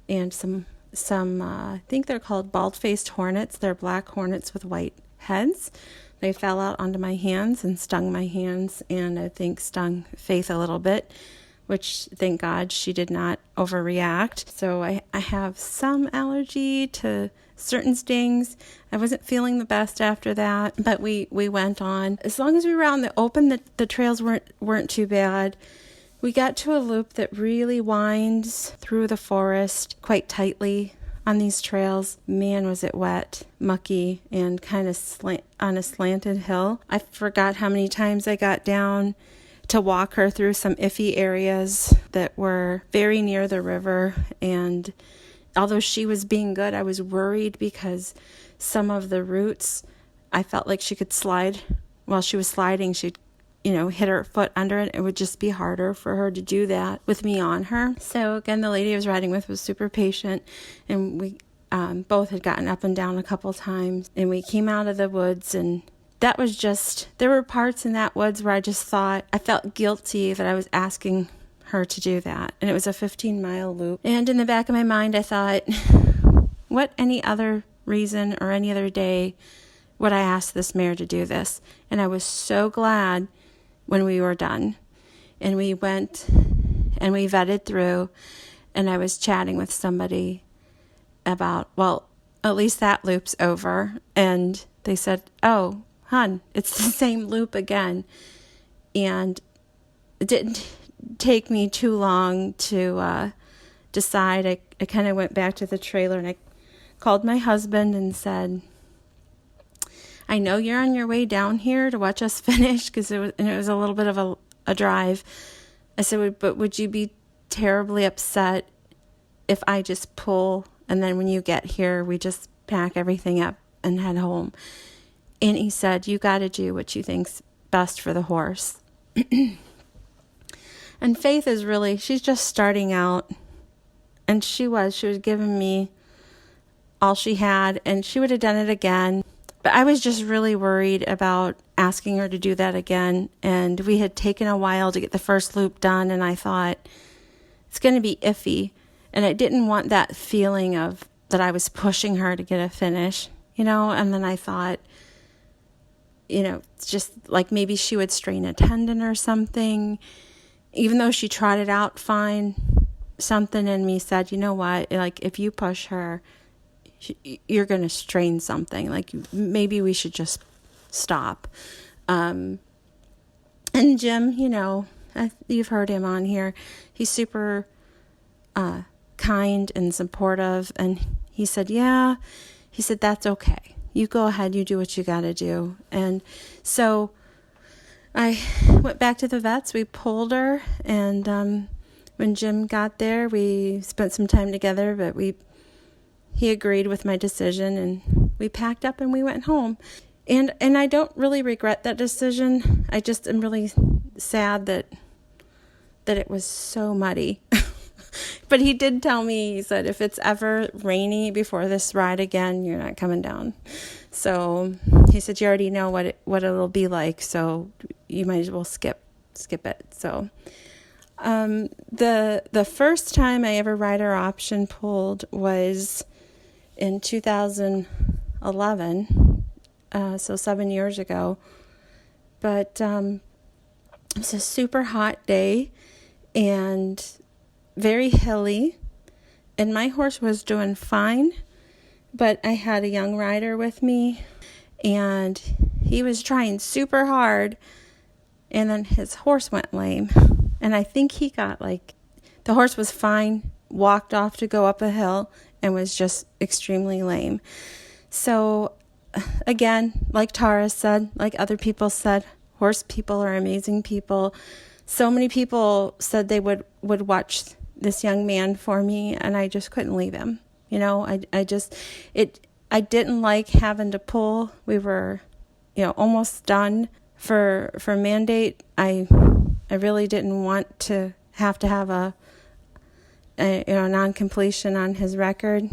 and some some, I think they're called bald-faced hornets. They're black hornets with white heads. They fell out onto my hands and stung my hands, and I think stung Faith a little bit, which thank God she did not overreact. So I have some allergy to certain stings. I wasn't feeling the best after that, but we went on. As long as we were out in the open, the trails weren't too bad. We got to a loop that really winds through the forest quite tightly on these trails. Man, was it wet, mucky, and kind of on a slanted hill. I forgot how many times I got down to walk her through some iffy areas that were very near the river. And although she was being good, I was worried because some of the roots, I felt like she could slide. While she was sliding, she'd, hit her foot under it. It would just be harder for her to do that with me on her. So again, the lady I was riding with was super patient, and we both had gotten up and down a couple times, and we came out of the woods, and that was just, there were parts in that woods where I just thought, I felt guilty that I was asking her to do that. And it was a 15-mile loop. And in the back of my mind, I thought, what any other reason or any other day would I ask this mare to do this? And I was so glad when we were done. And we went and we vetted through, and I was chatting with somebody about, well, at least that loop's over. And they said, oh, hon, it's the same loop again. And it didn't take me too long to decide. I kind of went back to the trailer, and I called my husband and said, I know you're on your way down here to watch us finish, because it was a little bit of a drive. I said, but would you be terribly upset if I just pull, and then when you get here, we just pack everything up and head home? And he said, you got to do what you think's best for the horse. And Faith is really, she's just starting out. And she was giving me all she had, and she would have done it again. But I was just really worried about asking her to do that again. And we had taken a while to get the first loop done, and I thought, it's going to be iffy. And I didn't want that feeling of that I was pushing her to get a finish, And then I thought, it's just like maybe she would strain a tendon or something. Even though she trotted out fine, something in me said, you know what, like if you push her, you're going to strain something. Like maybe we should just stop. And Jim, you've heard him on here. He's super kind and supportive. And he said, that's okay. You go ahead, you do what you got to do. And so I went back to the vets. We pulled her, and when Jim got there, we spent some time together, but he agreed with my decision, and we packed up and we went home. And I don't really regret that decision. I just am really sad that it was so muddy. But he did tell me, he said, if it's ever rainy before this ride again, you're not coming down. So he said, you already know what it'll be like, so you might as well skip it. So the first time I ever rider option pulled was in 2011, so 7 years ago. But it was a super hot day and very hilly, and my horse was doing fine, but I had a young rider with me, and he was trying super hard, and then his horse went lame, and I think he got the horse was fine, walked off to go up a hill, and was just extremely lame. So again, like Tara said, like other people said, horse people are amazing people. So many people said they would watch this young man for me, and I just couldn't leave him. I didn't like having to pull. We were, almost done for mandate. I really didn't want to have a non-completion on his record,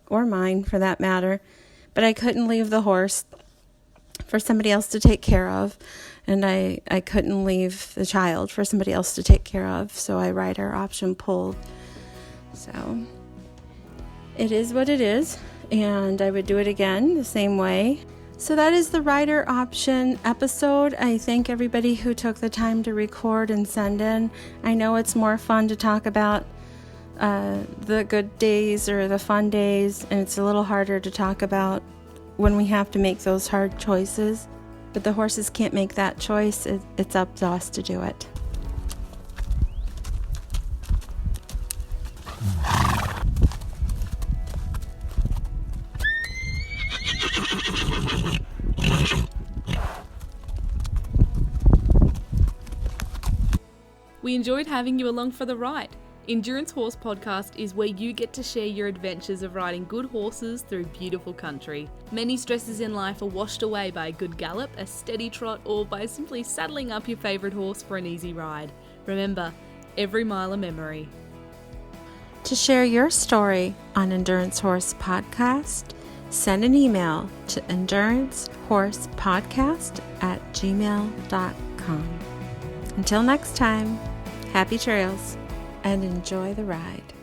or mine for that matter. But I couldn't leave the horse for somebody else to take care of. And I couldn't leave the child for somebody else to take care of. So I rider option pulled. So it is what it is, and I would do it again the same way. So that is the rider option episode. I thank everybody who took the time to record and send in. I know it's more fun to talk about the good days or the fun days, and it's a little harder to talk about when we have to make those hard choices. But the horses can't make that choice. It's up to us to do it. We enjoyed having you along for the ride. Endurance Horse Podcast is where you get to share your adventures of riding good horses through beautiful country. Many stresses in life are washed away by a good gallop, a steady trot, or by simply saddling up your favourite horse for an easy ride. Remember, every mile a memory. To share your story on Endurance Horse Podcast, send an email to endurancehorsepodcast@gmail.com. Until next time, happy trails and enjoy the ride.